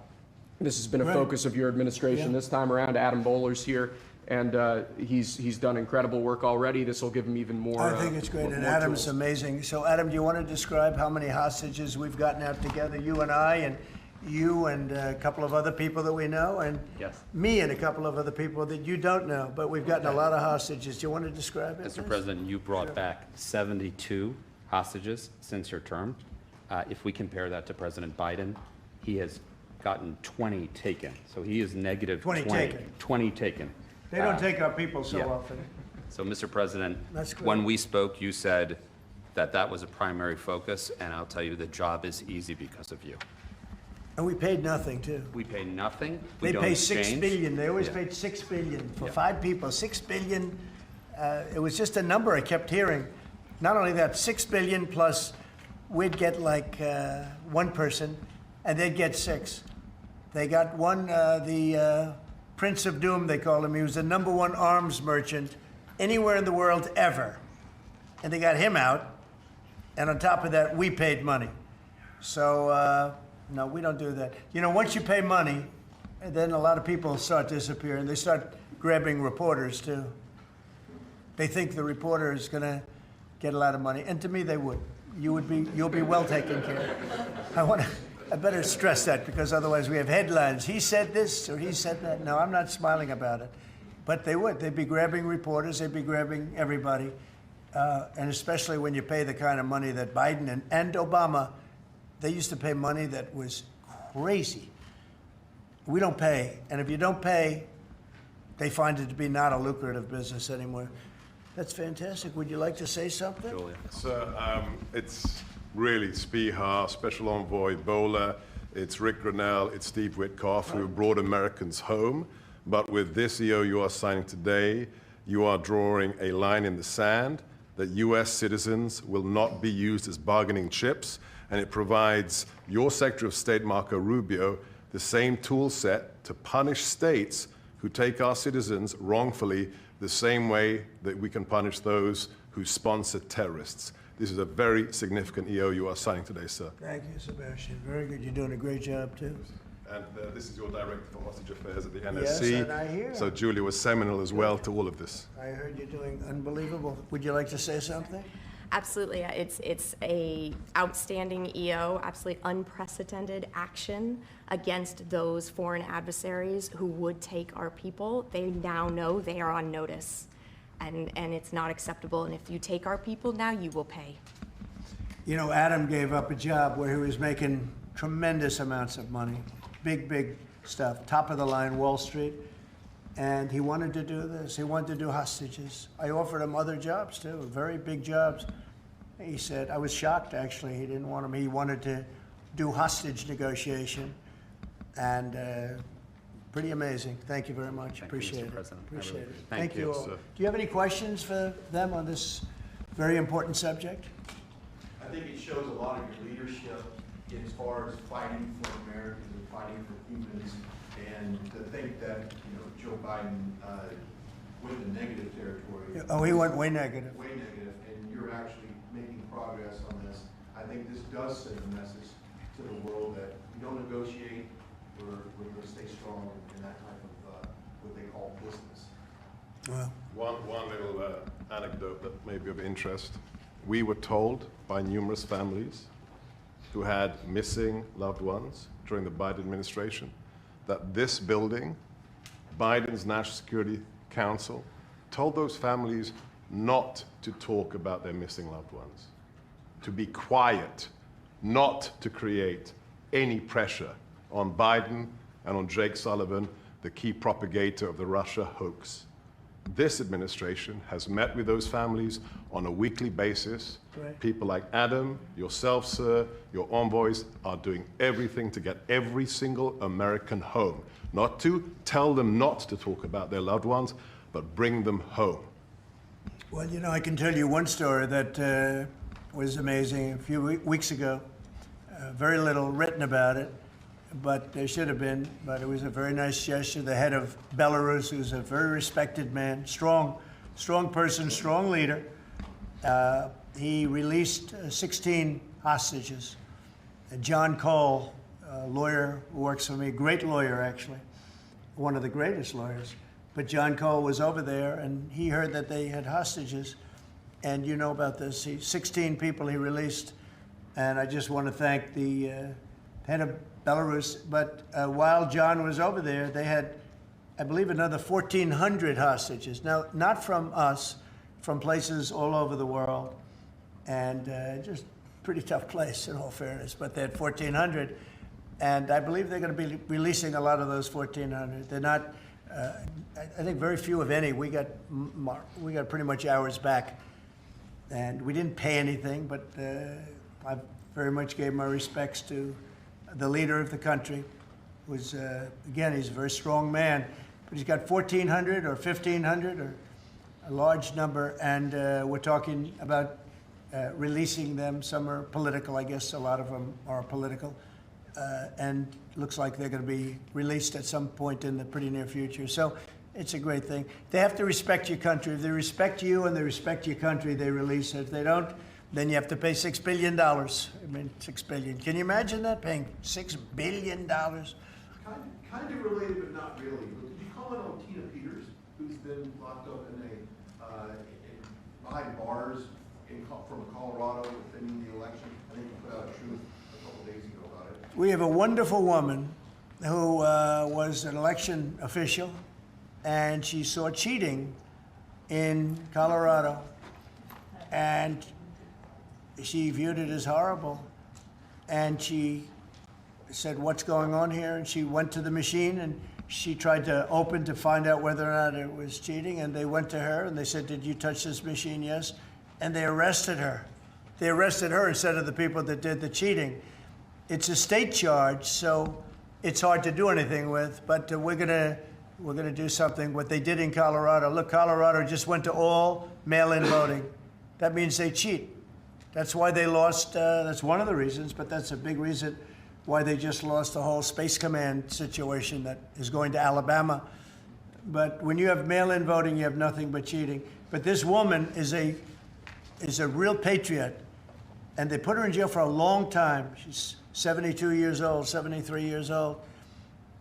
This has been a Right. focus of your administration Yeah. this time around. Adam Bowler's here, and he's done incredible work already. This will give him even more. I think it's great, and more Adam's tools. amazing. So Adam, do you want to describe how many hostages we've gotten out together, you and I, and you and a couple of other people that we know, and Yes. me and a couple of other people that you don't know, but we've gotten a lot of hostages. Do you want to describe it? Mr. please? President, you brought back 72 hostages since your term. If we compare that to President Biden, he has gotten 20 taken. So he is negative 20 taken. 20 taken. They don't take our people so yeah. often. So, Mr. President, That's great. when we spoke, you said that that was a primary focus, and I'll tell you the job is easy because of you. And we paid nothing, too. We pay nothing. We They don't pay $6 exchange. billion. They always Yeah. paid $6 billion for Yeah. 5 people. $6 billion. It was just a number I kept hearing. Not only that, $6 billion plus we'd get like one person, and they'd get 6. They got one, the Prince of Doom, they call him. He was the #1 arms merchant anywhere in the world ever. And they got him out. And on top of that, we paid money. So, no, we don't do that. You know, once you pay money, And then a lot of people start disappearing. They start grabbing reporters too. They think the reporter is going to get a lot of money, and to me, they would. You'll be well taken care of. I better stress that, because otherwise we have headlines. He said this or he said that. No, I'm not smiling about it, but they would. They'd be grabbing reporters. They'd be grabbing everybody, and especially when you pay the kind of money that Biden and Obama, they used to pay money that was crazy. We don't pay, and if you don't pay, they find it to be not a lucrative business anymore. That's fantastic. Would you like to say something? Julia. So it's really Spiha, Special Envoy Bola, it's Rick Grinnell, it's Steve Witkoff who brought Americans home. But with this EO you are signing today, you are drawing a line in the sand that U.S. citizens will not be used as bargaining chips, and it provides your Secretary of State, Marco Rubio, the same tool set to punish states who take our citizens wrongfully the same way that we can punish those who sponsor terrorists. This is a very significant EO you are signing today, sir. Thank you, Sebastian. Very good. You're doing a great job, too. And this is your Director for Hostage Affairs at the NSC. Yes, and I hear. So Julia was seminal as well to all of this. I heard you're doing unbelievable. Would you like to say something? Absolutely. It's a outstanding EO, absolutely unprecedented action against those foreign adversaries who would take our people. They now know they are on notice, and it's not acceptable. And if you take our people now, you will pay. You know, Adam gave up a job where he was making tremendous amounts of money, big stuff, top of the line Wall Street, and he wanted to do this. He wanted to do hostages. I offered him other jobs too, very big jobs. He said, I was shocked actually, he didn't want them. He wanted to do hostage negotiation, and pretty amazing. Thank you very much. Appreciate it. Appreciate it. Thank you all. Do you have any questions for them on this very important subject? I think it shows a lot of your leadership as far as fighting for Americans and fighting for humans, and to think that, Joe Biden went in negative territory. Oh, he went way negative. Way negative, and you're actually making progress on this. I think this does send a message to the world that you don't negotiate, we're going to stay strong in that type of what they call business. Well, One little anecdote that may be of interest. We were told by numerous families who had missing loved ones during the Biden administration that this building, Biden's National Security Council, told those families not to talk about their missing loved ones, to be quiet, not to create any pressure on Biden and on Jake Sullivan, the key propagator of the Russia hoax. This administration has met with those families on a weekly basis. Right. People like Adam, yourself, sir, your envoys are doing everything to get every single American home. Not to tell them not to talk about their loved ones, but bring them home. well, I can tell you one story that was amazing. A few weeks ago, very little written about it, but there should have been, but it was a very nice gesture. The head of Belarus, who's a very respected man, strong person, strong leader, he released 16 hostages. John Cole, a lawyer who works for me, great lawyer actually, one of the greatest lawyers. But John Cole was over there, and he heard that they had hostages. And you know about this. 16 people he released. And I just want to thank the head of Belarus. But while John was over there, they had, I believe, another 1,400 hostages. Now, not from us, from places all over the world. And just pretty tough place, in all fairness. But they had 1,400. And I believe they're going to be releasing a lot of those 1,400. They're not, I think very few, if any. We got pretty much ours back. And we didn't pay anything, but I very much gave my respects to the leader of the country. Was again, he's a very strong man, but he's got 1,400 or 1,500 or a large number, and we're talking about releasing them. Some are political, I guess a lot of them are political, and looks like they're going to be released at some point in the pretty near future. So it's a great thing. They have to respect your country. If they respect you and they respect your country, they release it. If they don't, then you have to pay $6 billion. I mean, $6 billion. Can you imagine that, paying $6 billion Kind of related, but not really. But could you comment on Tina Peters, who's been locked up behind bars from Colorado within the election? I think you put out a truth a couple days ago about it. We have a wonderful woman who was an election official, and she saw cheating in Colorado, and she viewed it as horrible, and she said, "What's going on here?" And she went to the machine, and she tried to open to find out whether or not it was cheating, and they went to her, and they said, "Did you touch this machine?" "Yes." And they arrested her. They arrested her instead of the people that did the cheating. It's a state charge, so it's hard to do anything with, but we're gonna do something. What they did in Colorado, look, Colorado just went to all mail-in voting. That means they cheat. That's why they lost, that's one of the reasons, but that's a big reason why they just lost the whole Space Command situation that is going to Alabama. But when you have mail-in voting, you have nothing but cheating. But this woman is a real patriot, and they put her in jail for a long time. She's 72 years old, 73 years old,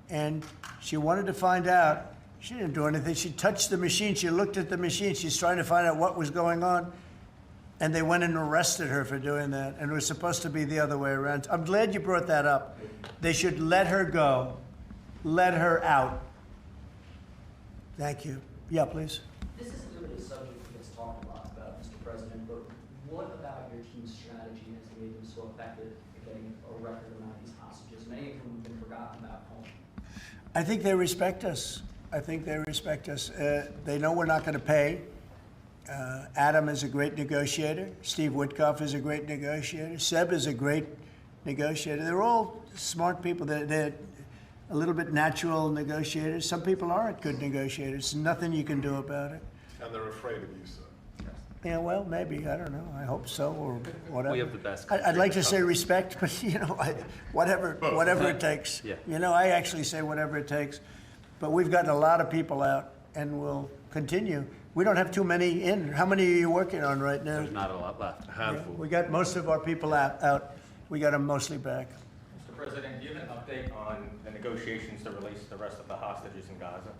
and she wanted to find out. She didn't do anything. She touched the machine. She looked at the machine. She's trying to find out what was going on. And they went and arrested her for doing that. And it was supposed to be the other way around. I'm glad you brought that up. They should let her go. Let her out. Thank you. Yeah, please. This isn't really a subject that gets talked a lot about, Mr. President, but what about your team's strategy has made them so effective at getting a record amount of these hostages? Many of whom have been forgotten about home. I think they respect us. I think they respect us. They know we're not going to pay. Adam is a great negotiator. Steve Witkoff is a great negotiator. Seb is a great negotiator. They're all smart people. They're a little bit natural negotiators. Some people aren't good negotiators. Nothing you can do about it. And they're afraid of you, sir. Yeah, well, maybe. I don't know. I hope so, or whatever. We have the best I'd like to say respect, but whatever it takes. Yeah. I actually say whatever it takes. But we've gotten a lot of people out, and we'll continue. We don't have too many in. How many are you working on right now? There's not a lot left. A handful. Yeah, we got most of our people out. We got them mostly back. Mr. President, do you have an update on the negotiations to release the rest of the hostages in Gaza?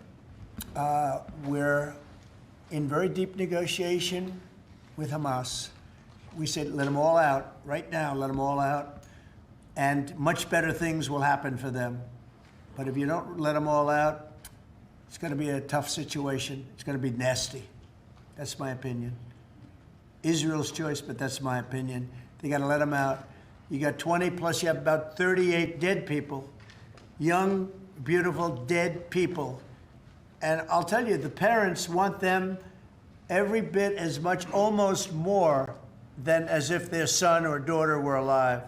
We're in very deep negotiation with Hamas. We said, let them all out right now, let them all out, and much better things will happen for them. But if you don't let them all out, it's going to be a tough situation. It's going to be nasty. That's my opinion. Israel's choice, but that's my opinion. They got to let them out. You got 20, plus you have about 38 dead people. Young, beautiful, dead people. And I'll tell you, the parents want them every bit as much, almost more, than as if their son or daughter were alive.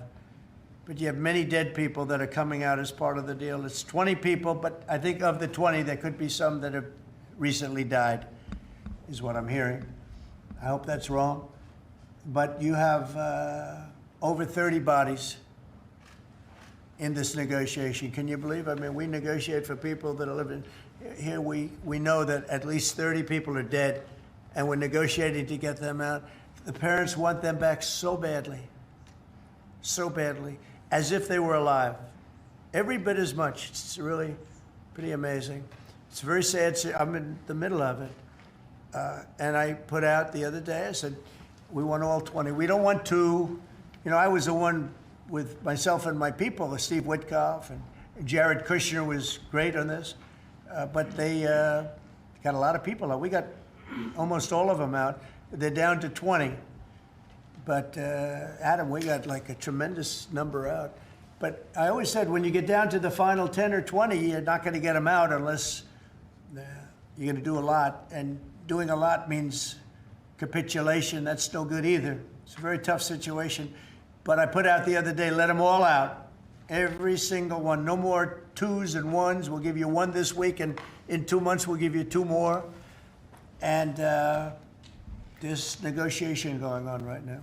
But you have many dead people that are coming out as part of the deal. It's 20 people, but I think of the 20, there could be some that have recently died, is what I'm hearing. I hope that's wrong. But you have over 30 bodies in this negotiation. Can you believe? I mean, we negotiate for people that are living here. We know that at least 30 people are dead, and we're negotiating to get them out. The parents want them back so badly, as if they were alive. Every bit as much. It's really pretty amazing. It's very sad. I'm in the middle of it. And I put out the other day, I said, we want all 20. We don't want two. I was the one with myself and my people, Steve Witkoff, and Jared Kushner was great on this. But they got a lot of people out. We got almost all of them out. They're down to 20. But Adam, we got like a tremendous number out. But I always said, when you get down to the final 10 or 20, you're not going to get them out unless you're going to do a lot. And doing a lot means capitulation. That's no good either. It's a very tough situation. But I put out the other day, let them all out. Every single one. No more twos and ones. We'll give you one this week, and in 2 months we'll give you two more. And there's negotiation going on right now.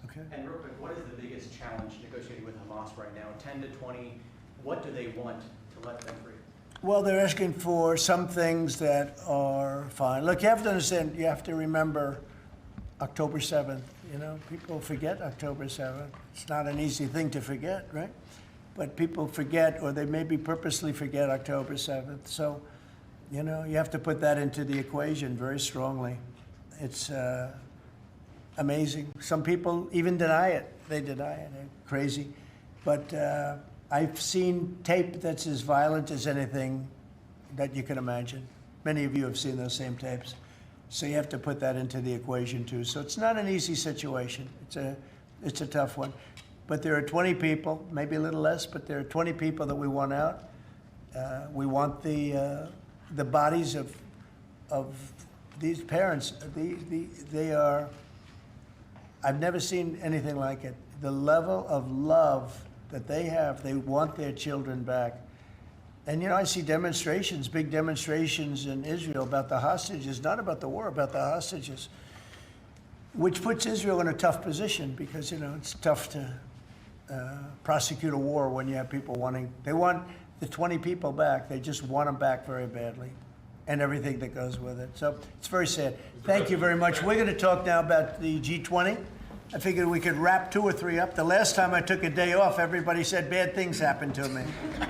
Okay. And real quick, what is the biggest challenge negotiating with Hamas right now? 10 to 20, what do they want to let them free? Well, they're asking for some things that are fine. Look, you have to understand, you have to remember October 7th. People forget October 7th. It's not an easy thing to forget, right? but people forget, or they maybe purposely forget October 7th. So, you know, you have to put that into the equation very strongly. It's amazing. Some people even deny it. They deny it. They're crazy. But I've seen tape that's as violent as anything that you can imagine. Many of you have seen those same tapes. So you have to put that into the equation too. So it's not an easy situation. It's a tough one. But there are 20 people, maybe a little less, but there are 20 people that we want out. We want the bodies of these parents. They are, I've never seen anything like it. The level of love that they have, they want their children back. And, you know, I see demonstrations, big demonstrations in Israel about the hostages, not about the war, about the hostages, which puts Israel in a tough position because, you know, it's tough to prosecute a war when you have people they want the 20 people back. They just want them back very badly and everything that goes with it. So it's very sad. Thank you very much. We're going to talk now about the G20. I figured we could wrap 2 or 3 up. The last time I took a day off, everybody said bad things happened to me.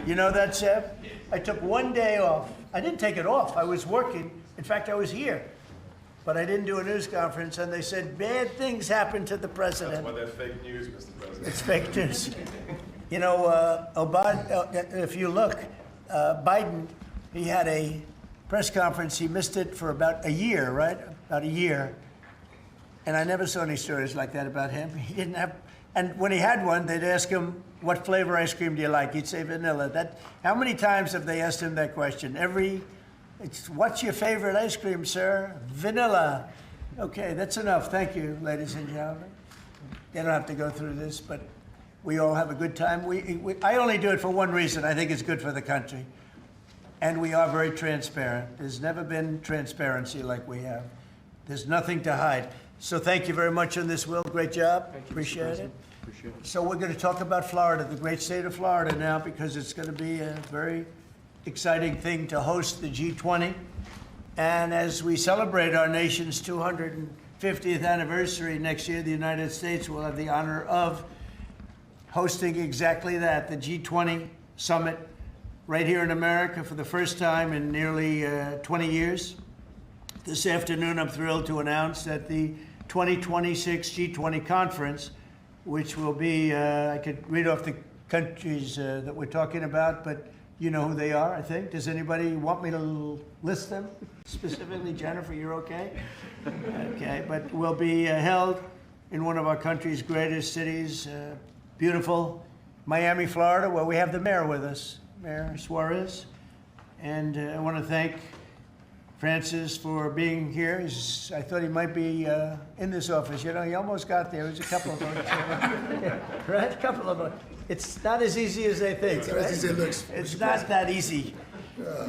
You know that, Seb? I took 1 day off. I didn't take it off. I was working. In fact, I was here. But I didn't do a news conference, and they said bad things happened to the president. That's why that's fake news, Mr. President. It's fake news. You know, if you look, Biden, he had a press conference. He missed it for about a year, right? About a year. And I never saw any stories like that about him. He didn't have, and when he had one, they'd ask him, what flavor ice cream do you like? He'd say vanilla. How many times have they asked him that question? What's your favorite ice cream, sir? Vanilla. Okay, that's enough. Thank you, ladies and gentlemen. They don't have to go through this, but we all have a good time. I only do it for one reason. I think it's good for the country. And we are very transparent. There's never been transparency like we have. There's nothing to hide. So thank you very much on this, Will. Great job. Appreciate it. Appreciate it. So we're going to talk about Florida, the great state of Florida now, because it's going to be a very exciting thing to host the G20. And as we celebrate our nation's 250th anniversary next year, the United States will have the honor of hosting exactly that, the G20 summit right here in America for the first time in nearly 20 years. This afternoon, I'm thrilled to announce that the 2026 G20 conference, which will be, I could read off the countries that we're talking about, but you know who they are, I think. Does anybody want me to list them specifically? Jennifer, you're okay? Okay, but will be held in one of our country's greatest cities, beautiful Miami, Florida, where we have the mayor with us, Mayor Suarez. And I want to thank Francis for being here. I thought he might be in this office. You know, he almost got there. There's a couple of votes. Right? A couple of votes. It's not as easy as they think. Right? As easy as it looks. It's not that easy.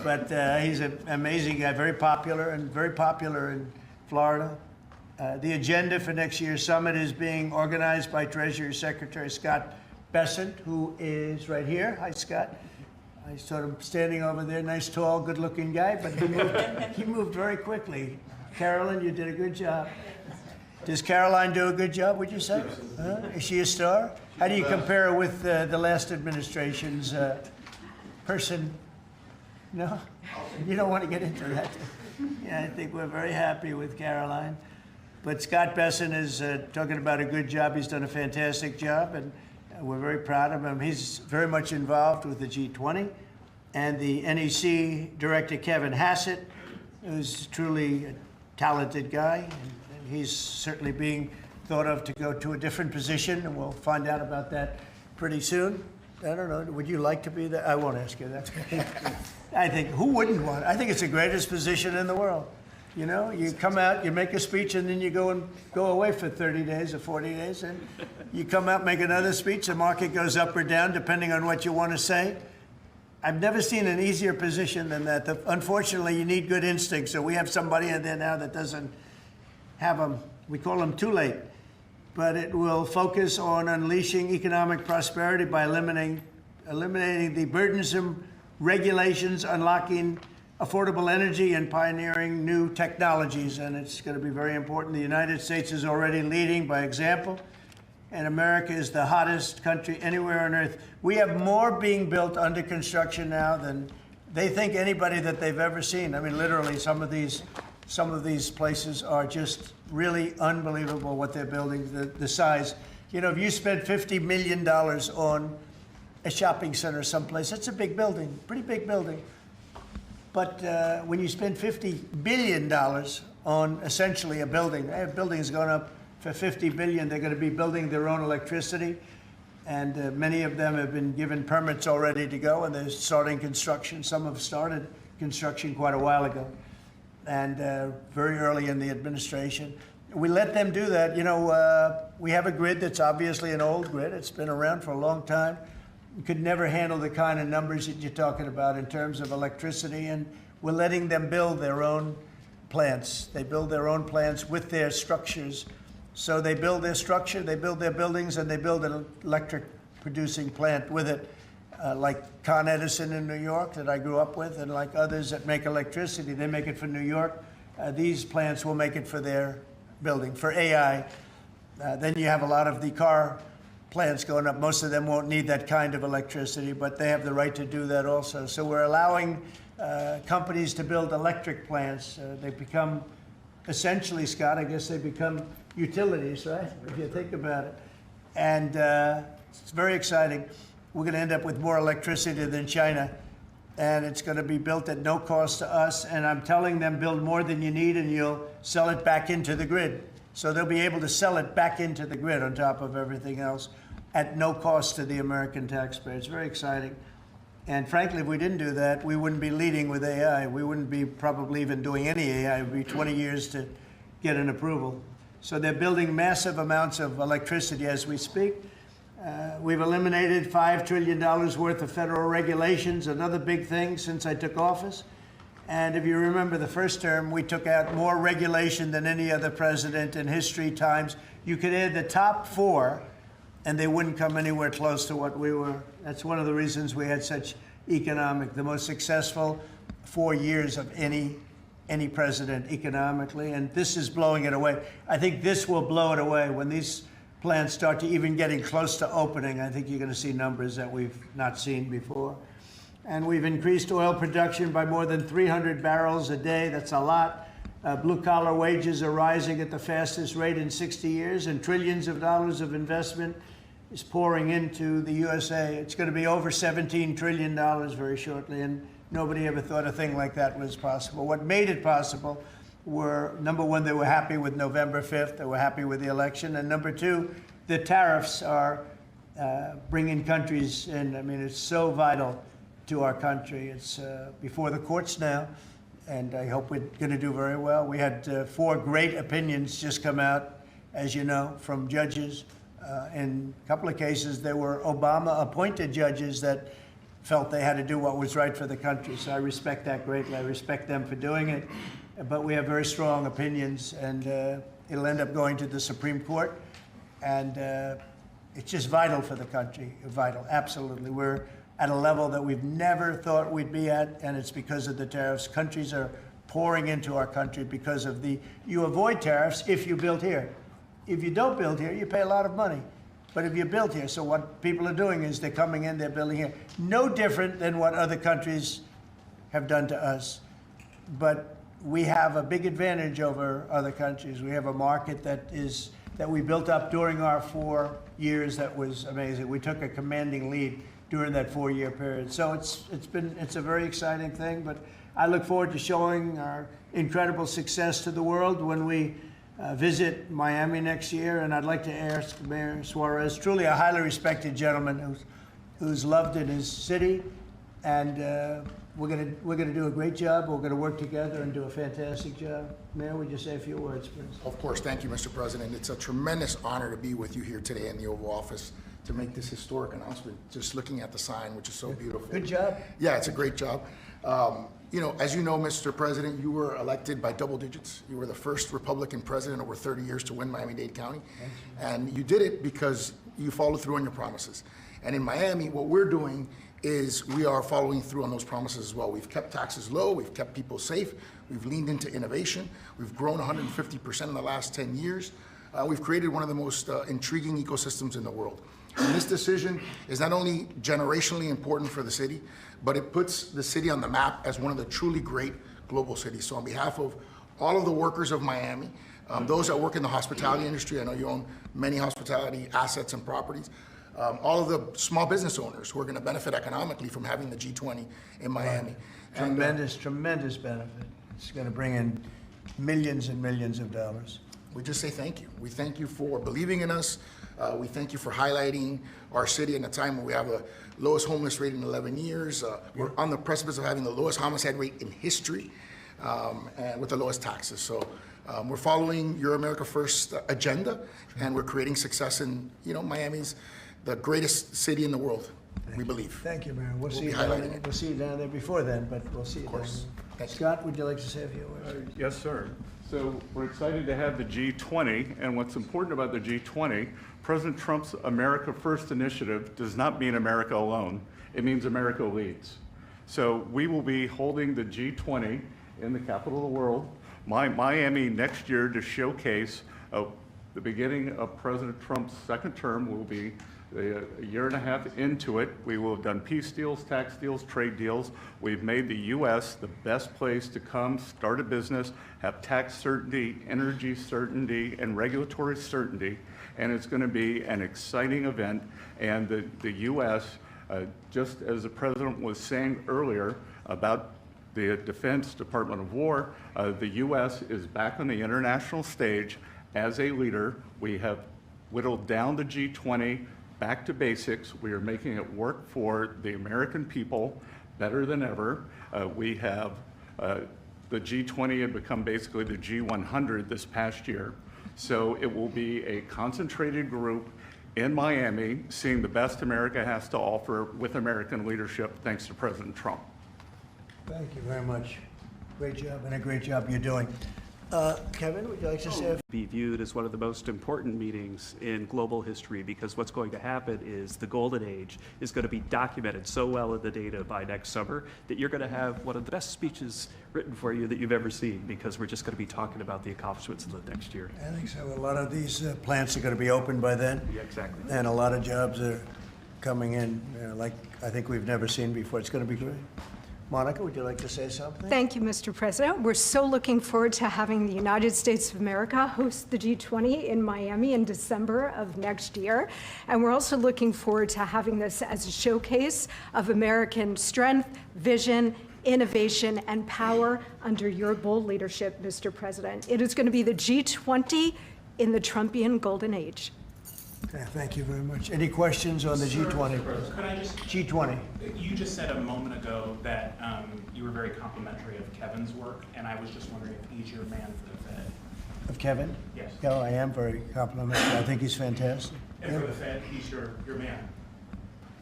But he's an amazing guy, very popular in Florida. The agenda for next year's summit is being organized by Treasury Secretary Scott Bessent, who is right here. Hi, Scott. I saw him standing over there, nice, tall, good-looking guy, but he moved very quickly. Carolyn, you did a good job. Does Caroline do a good job, would you say? Is she a star? How do you compare her with the last administration's person? No? You don't want to get into that? Yeah, I think we're very happy with Caroline. But Scott Bessent is talking about a good job. He's done a fantastic job, and we're very proud of him. He's very much involved with the G20. And the NEC director, Kevin Hassett, who's truly a talented guy. And he's certainly being thought of to go to a different position, and we'll find out about that pretty soon. I don't know, would you like to be there? I won't ask you that. I think, who wouldn't want it? I think it's the greatest position in the world. You know, you come out, you make a speech, and then you go away for 30 days or 40 days, and you come out, make another speech, the market goes up or down, depending on what you want to say. I've never seen an easier position than that. Unfortunately, you need good instincts, so we have somebody in there now that doesn't have them. We call them too late. But it will focus on unleashing economic prosperity by eliminating the burdensome regulations, unlocking affordable energy, and pioneering new technologies. And it's going to be very important. The United States is already leading by example. and America is the hottest country anywhere on earth. We have more being built under construction now than they think anybody that they've ever seen. I mean, literally, some of these places are just really unbelievable what they're building, the size. You know, if you spend $50 million on a shopping center someplace, it's a big building, pretty big building. But when you spend $50 billion on essentially a building, that building's going up for $50 billion. They're going to be building their own electricity. And many of them have been given permits already to go, and they're starting construction. Some have started construction quite a while ago, and very early in the administration. We let them do that. You know, we have a grid that's obviously an old grid. It's been around for a long time. We could never handle the kind of numbers that you're talking about in terms of electricity, and we're letting them build their own plants. They build their own plants with their structures. So they build their structure, they build their buildings, and they build an electric producing plant with it, like Con Edison in New York that I grew up with, and like others that make electricity. They make it for New York. These plants will make it for their building, for AI. Then you have a lot of the car plants going up. Most of them won't need that kind of electricity, but they have the right to do that also. So we're allowing companies to build electric plants. They become, essentially, Scott, I guess they become utilities, right? If you think about it. And it's very exciting. We're going to end up with more electricity than China, and it's going to be built at no cost to us. And I'm telling them, build more than you need, and you'll sell it back into the grid. So they'll be able to sell it back into the grid on top of everything else at no cost to the American taxpayer. It's very exciting. And frankly, if we didn't do that, we wouldn't be leading with AI. We wouldn't be probably even doing any AI. It would be 20 years to get an approval. So they're building massive amounts of electricity as we speak. We've eliminated $5 trillion worth of federal regulations, another big thing since I took office. And if you remember the first term, we took out more regulation than any other president in history times. You could add the top 4, and they wouldn't come anywhere close to what we were. That's one of the reasons we had such the most successful 4 years of any president economically, and this is blowing it away. I think this will blow it away. When these plants start to even getting close to opening, I think you're going to see numbers that we've not seen before. And we've increased oil production by more than 300 barrels a day. That's a lot. Blue-collar wages are rising at the fastest rate in 60 years, and trillions of dollars of investment is pouring into the USA. It's going to be over $17 trillion very shortly, and nobody ever thought a thing like that was possible. What made it possible were, number one, they were happy with November 5th. They were happy with the election. And number two, the tariffs are bringing countries in. I mean, it's so vital to our country. It's before the courts now, and I hope we're going to do very well. We had 4 great opinions just come out, as you know, from judges. In a couple of cases, there were Obama-appointed judges that felt they had to do what was right for the country. So I respect that greatly. I respect them for doing it. But we have very strong opinions, and it'll end up going to the Supreme Court. And it's just vital for the country, vital, absolutely. We're at a level that we've never thought we'd be at, and it's because of the tariffs. Countries are pouring into our country because of you avoid tariffs if you build here. If you don't build here, you pay a lot of money. But if you build here, so what people are doing is they're coming in, they're building here. No different than what other countries have done to us. But we have a big advantage over other countries. We have a market that we built up during our 4 years that was amazing. We took a commanding lead during that 4-year period. So it's a very exciting thing, but I look forward to showing our incredible success to the world when we visit Miami next year. And I'd like to ask Mayor Suarez, truly a highly respected gentleman who's loved in his city, and we're gonna do a great job. We're gonna work together and do a fantastic job. Mayor, would you say a few words, please? Of course, thank you, Mr. President. It's a tremendous honor to be with you here today in the Oval Office to make this historic announcement, just looking at the sign, which is so beautiful. Good job. Yeah, it's a great job. You know, as you know, Mr. President, you were elected by double digits. You were the first Republican president over 30 years to win Miami-Dade County. And you did it because you followed through on your promises. And in Miami, what we're doing is we are following through on those promises as well. We've kept taxes low, we've kept people safe, we've leaned into innovation, we've grown 150% in the last 10 years. we've created one of the most intriguing ecosystems in the world. And this decision is not only generationally important for the city, but it puts the city on the map as one of the truly great global cities. So on behalf of all of the workers of Miami, those that work in the hospitality industry, I know you own many hospitality assets and properties, all of the small business owners who are going to benefit economically from having the G20 in Miami. Tremendous benefit. It's going to bring in millions and millions of dollars. We just say thank you. We thank you for believing in us. We thank you for highlighting our city in a time when we have the lowest homeless rate in 11 years. We're on the precipice of having the lowest homicide rate in history, and with the lowest taxes. So we're following your America First agenda, and we're creating success in, Miami's the greatest city in the world, we believe. Thank you, Mayor. We'll see be you down highlighting there. it. We'll see you down there before then, but we'll see you down there. Scott, would you like to say a few words? Yes, sir. So we're excited to have the G20, and what's important about the G20, President Trump's America First initiative does not mean America alone. It means America leads. So we will be holding the G20 in the capital of the world, Miami, next year to showcase the beginning of President Trump's second term. Will be a year and a half into it. We will have done peace deals, tax deals, trade deals. We've made the U.S. the best place to come, start a business, have tax certainty, energy certainty, and regulatory certainty. And it's going to be an exciting event. And the U.S., just as the President was saying earlier about the Defense Department of War, the U.S. is back on the international stage as a leader. We have whittled down the G20 back to basics. We are making it work for the American people better than ever. We have the G20 had become basically the G100 this past year. So it will be a concentrated group in Miami seeing the best America has to offer with American leadership, thanks to President Trump. Thank you very much. Great job, and a great job you're doing. Kevin, would you like to say? Be viewed as one of the most important meetings in global history, because what's going to happen is the golden age is going to be documented so well in the data by next summer that you're going to have one of the best speeches written for you that you've ever seen, because we're just going to be talking about the accomplishments of the next year. I think so. A lot of these plants are going to be open by then. Yeah, exactly. And a lot of jobs are coming in, like I think we've never seen before. It's going to be great. Monica, would you like to say something? Thank you, Mr. President. We're so looking forward to having the United States of America host the G20 in Miami in December of next year. And we're also looking forward to having this as a showcase of American strength, vision, innovation, and power under your bold leadership, Mr. President. It is going to be the G20 in the Trumpian golden age. Okay, thank you very much. Any questions on the G20? Could I just? G20. You just said a moment ago that you were very complimentary of Kevin's work, and I was just wondering if he's your man for the Fed. Of Kevin? Yes. Yeah, I am very complimentary. I think he's fantastic. And for the Fed, he's your man.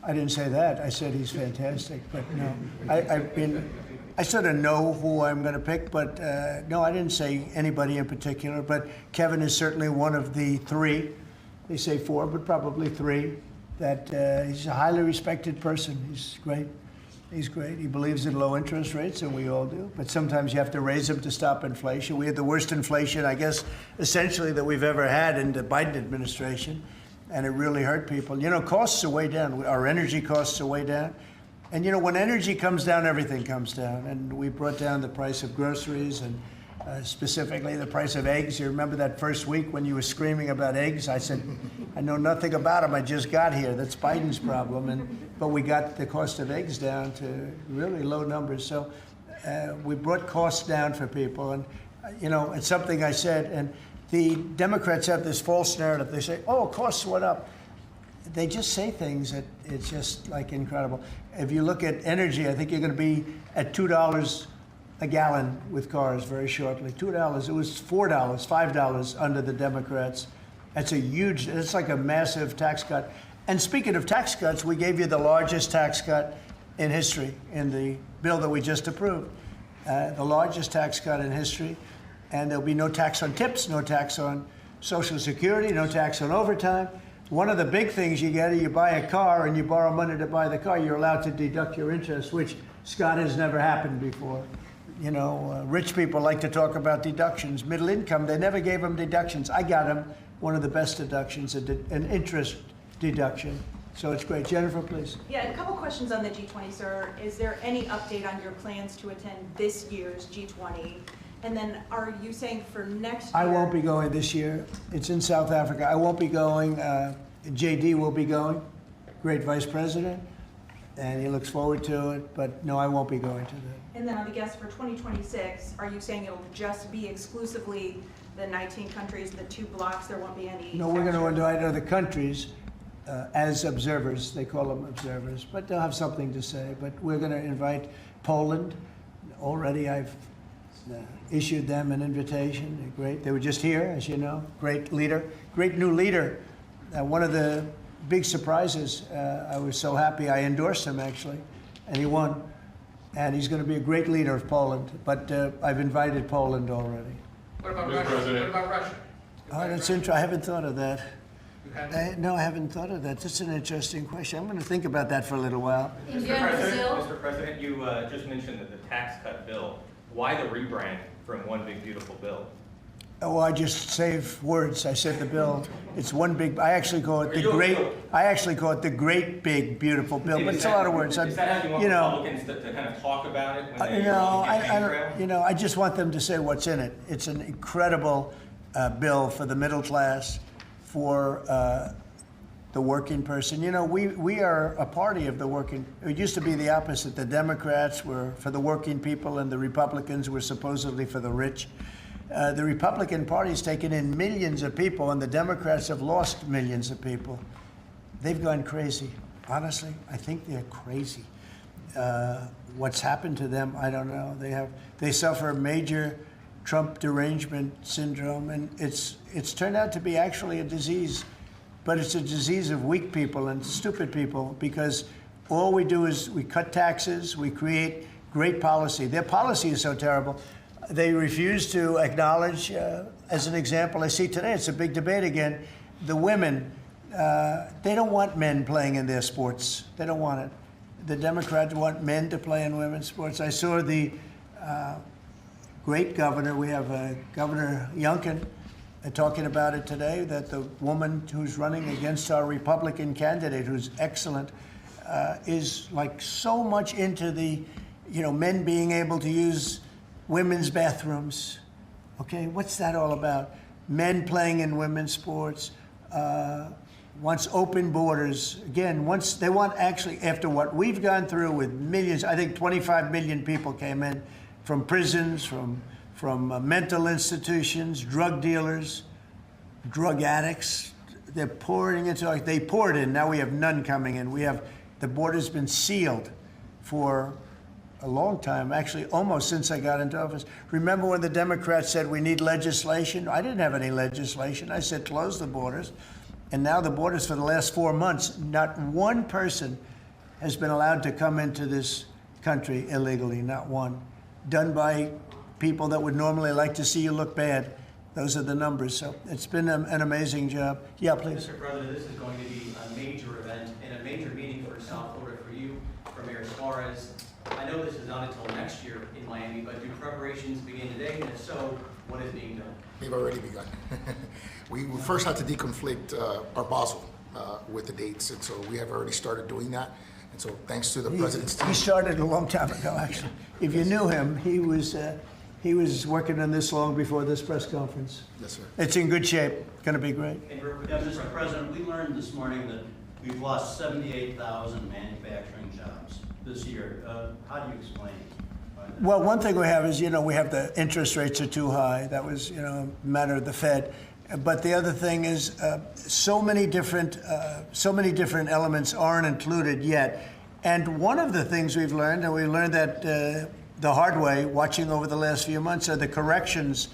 I didn't say that. I said he's fantastic, but no. I sort of know who I'm going to pick, but no, I didn't say anybody in particular. But Kevin is certainly one of the three. They say four, but probably three. That he's a highly respected person. He's great. He's great. He believes in low interest rates, and we all do. But sometimes you have to raise them to stop inflation. We had the worst inflation, I guess, essentially that we've ever had in the Biden administration, and it really hurt people. Costs are way down. Our energy costs are way down. And when energy comes down, everything comes down. And we brought down the price of groceries and specifically the price of eggs. You remember that first week when you were screaming about eggs? I said, I know nothing about them. I just got here. That's Biden's problem. But we got the cost of eggs down to really low numbers. So we brought costs down for people. And, it's something I said. And the Democrats have this false narrative. They say, oh, costs went up. They just say things that it's just like incredible. If you look at energy, I think you're going to be at $2 a gallon with cars very shortly. $2. It was $4, $5 under the Democrats. It's like a massive tax cut. And speaking of tax cuts, we gave you the largest tax cut in history in the bill that we just approved. The largest tax cut in history. And there'll be no tax on tips, no tax on Social Security, no tax on overtime. One of the big things you get is you buy a car and you borrow money to buy the car, you're allowed to deduct your interest, which, Scott, has never happened before. You know, rich people like to talk about deductions. Middle income, they never gave them deductions. I got them one of the best deductions, an interest deduction. So it's great. Jennifer, please. Yeah, a couple questions on the G20, sir. Is there any update on your plans to attend this year's G20? And then are you saying for next year? I won't be going this year. It's in South Africa. I won't be going. JD will be going, great vice president, and he looks forward to it. But no, I won't be going to that. And then on the guest for 2026, are you saying it'll just be exclusively the 19 countries, the 2 blocks? There won't be any? No, we're going to invite other countries as observers. They call them observers, but they'll have something to say. But we're going to invite Poland. Already I've issued them an invitation. They're great. They were just here, as you know. Great leader, great new leader. One of the big surprises, I was so happy I endorsed him actually, and he won. And he's going to be a great leader of Poland. But I've invited Poland already. What about Russia? What about Russia? Oh, that's interesting. I haven't thought of that. You haven't? No, I haven't thought of that. That's an interesting question. I'm going to think about that for a little while. India and Brazil? Mr. President, you just mentioned that the tax cut bill. Why the rebrand from One Big Beautiful Bill? Oh, I just save words. I said the bill. It's one big. I actually call it the great. I actually call it the great big beautiful bill. But it's a lot of words. Is that how you want Republicans to kind of talk about it when they on the campaign trail? You know, I just want them to say what's in it. It's an incredible bill for the middle class, for the working person. You know, we are a party of the working. It used to be the opposite. The Democrats were for the working people, and the Republicans were supposedly for the rich. The Republican Party's taken in millions of people, and the Democrats have lost millions of people. They've gone crazy. Honestly, I think they're crazy. What's happened to them, I don't know. They suffer major Trump derangement syndrome, and it's turned out to be actually a disease, but it's a disease of weak people and stupid people, because all we do is we cut taxes, we create great policy. Their policy is so terrible. They refuse to acknowledge, as an example, I see today, it's a big debate again, the women, they don't want men playing in their sports. They don't want it. The Democrats want men to play in women's sports. I saw the great governor, we have Governor Youngkin, talking about it today, that the woman who's running against our Republican candidate, who's excellent, is like so much into the, you know, men being able to use women's bathrooms. Okay, what's that all about? Men playing in women's sports, wants open borders. Again, once they want, actually, after what we've gone through with millions, I think 25 million people came in from prisons, from mental institutions, drug dealers, drug addicts. They're pouring into, they poured in, now we have none coming in. The border's been sealed for a long time, actually almost since I got into office. Remember when the Democrats said we need legislation? I didn't have any legislation. I said close the borders. And now the borders for the last 4 months, not one person has been allowed to come into this country illegally, not one. Done by people that would normally like to see you look bad. Those are the numbers. So it's been an amazing job. Yeah, please. Mr. President, this is going to be a major event and a major meeting for South Florida, for you, for Mayor Suarez. I know this is not until next year in Miami, but do preparations begin today? And if so, what is being done? They've already begun. We first had to deconflict our Basel with the dates, and so we have already started doing that. And so thanks to the president's team. He started a long time ago, actually. If you knew him, he was working on this long before this press conference. Yes, sir. It's in good shape. Going to be great. Mr. President, we learned this morning that we've lost 78,000 manufacturing jobs this year. How do you explain it? Well, one thing we have is, we have the interest rates are too high. That was, a matter of the Fed. But the other thing is, so many different elements aren't included yet. And one of the things we've learned, and we learned that the hard way, watching over the last few months, are the corrections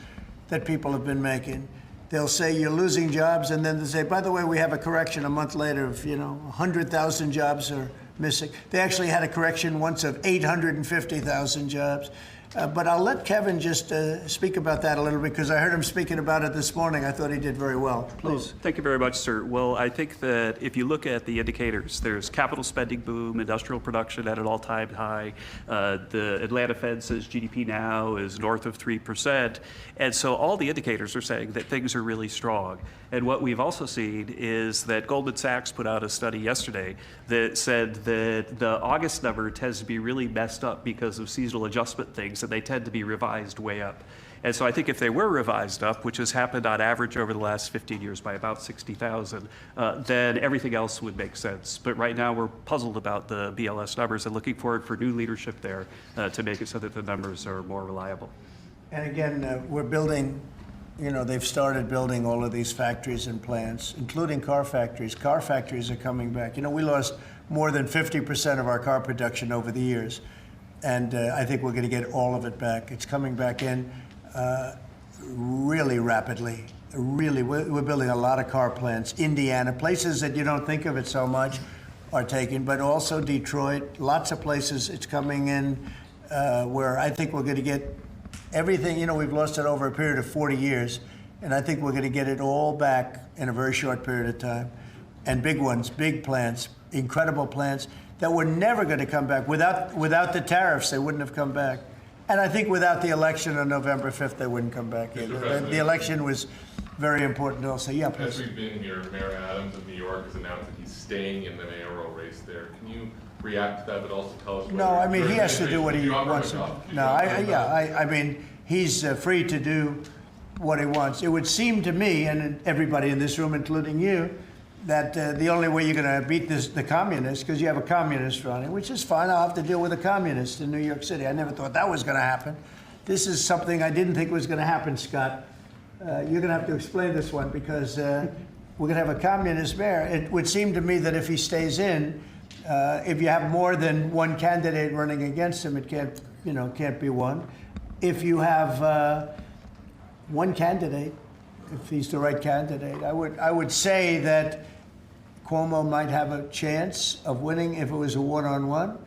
that people have been making. They'll say you're losing jobs, and then they say, by the way, we have a correction a month later of, 100,000 jobs are missing. They actually had a correction once of 850,000 jobs. But I'll let Kevin just speak about that a little bit, because I heard him speaking about it this morning. I thought he did very well. Please. Thank you very much, sir. Well, I think that if you look at the indicators, there's capital spending boom, industrial production at an all-time high. The Atlanta Fed says GDP now is north of 3%. And so all the indicators are saying that things are really strong. And what we've also seen is that Goldman Sachs put out a study yesterday that said that the August number tends to be really messed up because of seasonal adjustment things, and they tend to be revised way up. And so I think if they were revised up, which has happened on average over the last 15 years by about 60,000, then everything else would make sense. But right now we're puzzled about the BLS numbers and looking forward for new leadership there to make it so that the numbers are more reliable. And again, we're building, they've started building all of these factories and plants, including car factories. Car factories are coming back. We lost more than 50% of our car production over the years. And I think we're going to get all of it back. It's coming back in really rapidly. Really, we're building a lot of car plants. Indiana, places that you don't think of it so much are taken, but also Detroit, lots of places it's coming in where I think we're going to get everything. We've lost it over a period of 40 years, and I think we're going to get it all back in a very short period of time. And big ones, big plants, incredible plants that were never going to come back. Without the tariffs, they wouldn't have come back. And I think without the election on November 5th, they wouldn't come back either. The election was very important also. Yeah, please. As we've been here, Mayor Adams of New York has announced that he's staying in the mayoral race there. Can you react to that, but also tell us? No, I mean, he has to do what he wants. I mean, he's free to do what he wants. It would seem to me, and everybody in this room, including you, that the only way you're going to beat the communists, because you have a communist running, which is fine. I'll have to deal with a communist in New York City. I never thought that was going to happen. This is something I didn't think was going to happen, Scott. You're going to have to explain this one, because we're going to have a communist mayor. It would seem to me that if he stays in, if you have more than one candidate running against him, it can't be one. If you have one candidate, if he's the right candidate, I would say that Cuomo might have a chance of winning if it was a one-on-one.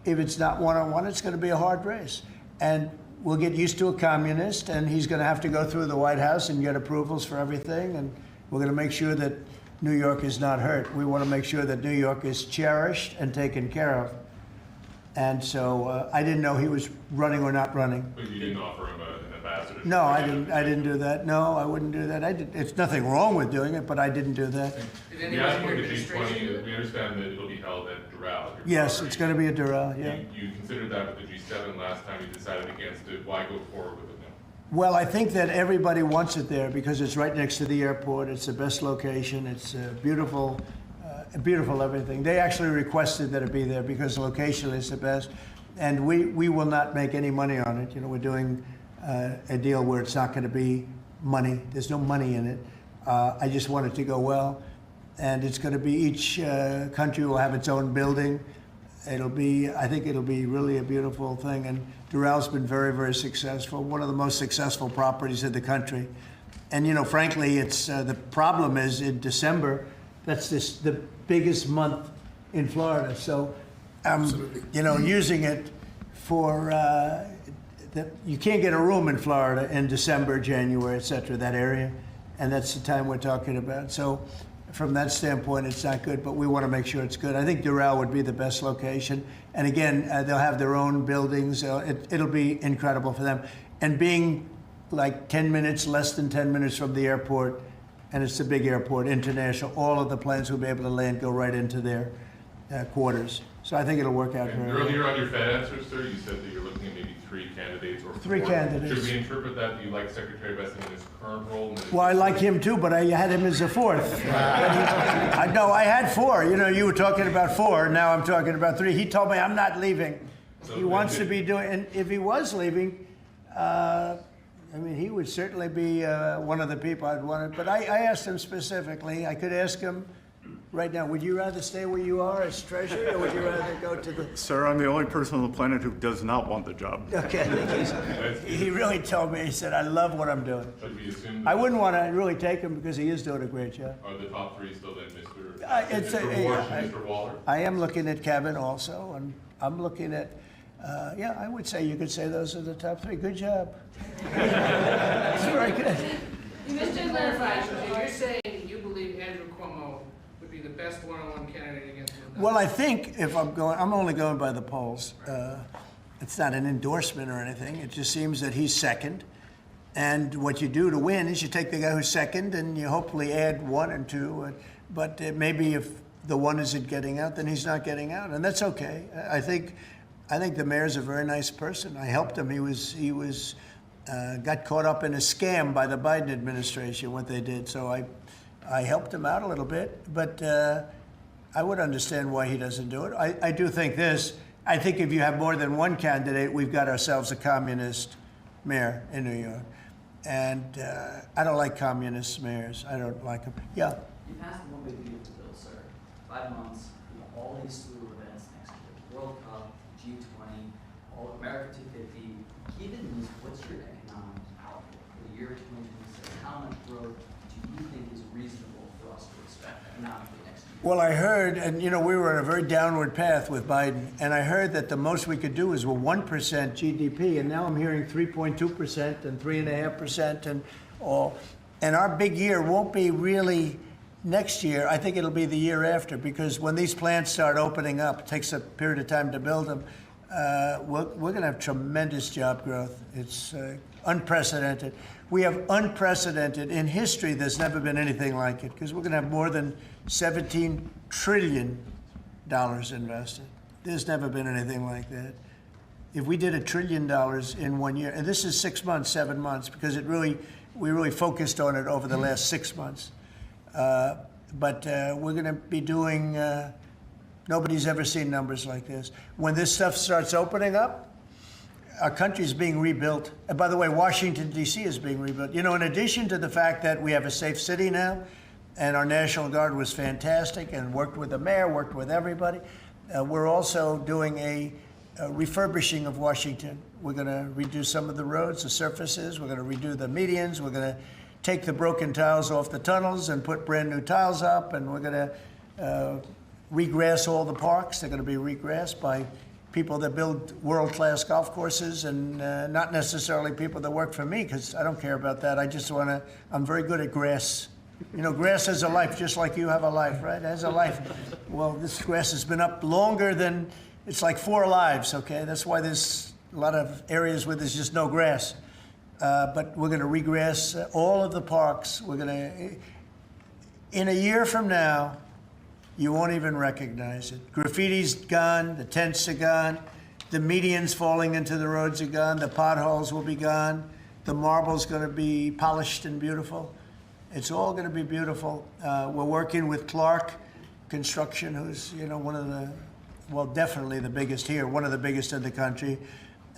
If it's not one-on-one, it's going to be a hard race. And we'll get used to a communist, and he's going to have to go through the White House and get approvals for everything. And we're going to make sure that New York is not hurt. We want to make sure that New York is cherished and taken care of. And so I didn't know he was running or not running. But you didn't offer him an ambassador? No, I didn't do that. No, I wouldn't do that. It's nothing wrong with doing it, but I didn't do that. We asked for the G20. We understand that it'll be held at Doral. Yes, it's going to be a Doral, yeah. You considered that with the G7 last time you decided against it. Why go forward with it now? Well, I think that everybody wants it there because it's right next to the airport. It's the best location. It's beautiful everything. They actually requested that it be there because the location is the best. And we will not make any money on it. We're doing a deal where it's not going to be money. There's no money in it. I just want it to go well. And it's going to be each country will have its own building. I think it'll be really a beautiful thing. And Doral's been very, very successful. One of the most successful properties in the country. And frankly, it's the problem is in December, that's the biggest month in Florida. So using it for you can't get a room in Florida in December, January, et cetera, that area. And that's the time we're talking about. So from that standpoint, it's not good, but we want to make sure it's good. I think Doral would be the best location. And again, they'll have their own buildings. It'll be incredible for them. And being like 10 minutes, less than 10 minutes from the airport, and it's a big airport, international, all of the planes will be able to land, go right into their quarters. So I think it'll work out very well. Earlier on your Fed answer, sir, you said that you're looking at maybe 3 candidates or 4. 3 candidates. Should we interpret that you like Secretary Hegset in his current role? Well, I like him too, but I had him as a 4th. I had 4. You were talking about 4. Now I'm talking about 3. He told me I'm not leaving. So he wants to be doing, and if he was leaving, he would certainly be one of the people I'd want. But I asked him specifically. I could ask him right now, would you rather stay where you are as treasurer, or would you rather go to the... Sir, I'm the only person on the planet who does not want the job. Okay. He really told me, he said, I love what I'm doing. I wouldn't want to really take him because he is doing a great job. Are the top 3 still then Mr. Walsh and Mr. Waller? I am looking at Kevin also, and I'm looking at Yeah, I would say you could say those are the top three. Good job. That's very good. Just to clarify, so you're saying you believe Andrew Cuomo would be the best one-on-one candidate against Trump? Well, I think if I'm only going by the polls. It's not an endorsement or anything. It just seems that he's second. And what you do to win is you take the guy who's second and you hopefully add one and two. But maybe if the one isn't getting out, then he's not getting out. And that's okay. I think the mayor's a very nice person. I helped him. He was got caught up in a scam by the Biden administration, what they did. So I helped him out a little bit. But I would understand why he doesn't do it. I do think this. I think if you have more than one candidate, we've got ourselves a communist mayor in New York. And I don't like communist mayors. I don't like them. Yeah. You passed the One Big Beautiful Bill, sir. 5 months, you have all these slew of events next year. World Cup, G20, all America 250. Given this, what's your economic outlook for the year 2026? How much growth do you think is reasonable for us to expect economically next year? Well, I heard, and we were on a very downward path with Biden, and I heard that the most we could do is 1% GDP, and now I'm hearing 3.2% and 3.5% and all. And our big year won't be really next year. I think it'll be the year after, because when these plants start opening up, it takes a period of time to build them. We're going to have tremendous job growth. It's unprecedented. We have unprecedented in history. There's never been anything like it, because we're going to have more than $17 trillion invested. There's never been anything like that. If we did $1 trillion in 1 year, and this is 6 months, 7 months, because we really focused on it over the last 6 months. But we're going to be doing. Nobody's ever seen numbers like this. When this stuff starts opening up, our country is being rebuilt. And by the way, Washington, D.C. is being rebuilt. In addition to the fact that we have a safe city now, and our National Guard was fantastic and worked with the mayor, worked with everybody, we're also doing a refurbishing of Washington. We're going to redo some of the roads, the surfaces. We're going to redo the medians. We're going to take the broken tiles off the tunnels and put brand new tiles up. And we're going to regrass all the parks. They're going to be regrassed by people that build world-class golf courses, and not necessarily people that work for me, because I don't care about that. I just want to, I'm very good at grass. Grass has a life, just like you have a life, right? It has a life. Well, this grass has been up longer than, it's like 4 lives, okay? That's why there's a lot of areas where there's just no grass. But we're going to regrass all of the parks. We're going to, in a year from now, you won't even recognize it. Graffiti's gone, the tents are gone, the medians falling into the roads are gone, the potholes will be gone, the marble's going to be polished and beautiful. It's all going to be beautiful. We're working with Clark Construction, who's one of the, well, definitely the biggest here, one of the biggest in the country,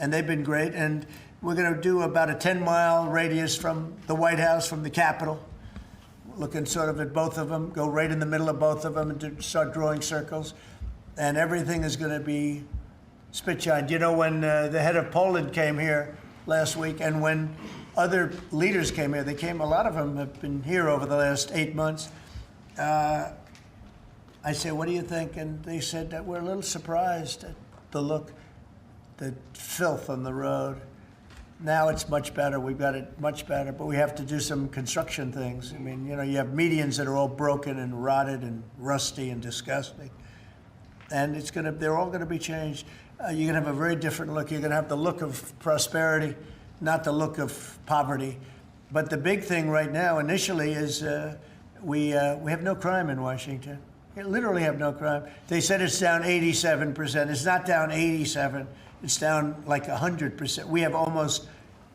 and they've been great. And we're going to do about a 10-mile radius from the White House, from the Capitol, looking sort of at both of them, go right in the middle of both of them and start drawing circles. And everything is going to be spit-shined. When the head of Poland came here last week, and when other leaders came here, a lot of them have been here over the last 8 months. I said, what do you think? And they said that we're a little surprised at the look, the filth on the road. Now it's much better. We've got it much better, but we have to do some construction things. I mean, you have medians that are all broken and rotted and rusty and disgusting. And they're all gonna be changed. You're gonna have a very different look. You're gonna have the look of prosperity, not the look of poverty. But the big thing right now, initially, is we have no crime in Washington. We literally have no crime. They said it's down 87%. It's not down 87. It's down like 100%. We have almost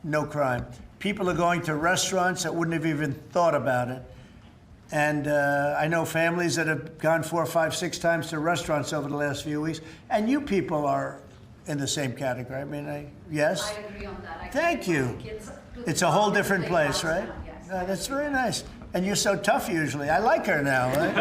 no crime. People are going to restaurants that wouldn't have even thought about it. And I know families that have gone 4, 5, 6 times to restaurants over the last few weeks. And you people are in the same category. I mean, yes? I agree on that. Thank you. It's a whole different place, right? Yes. That's very nice. And you're so tough usually. I like her now, right?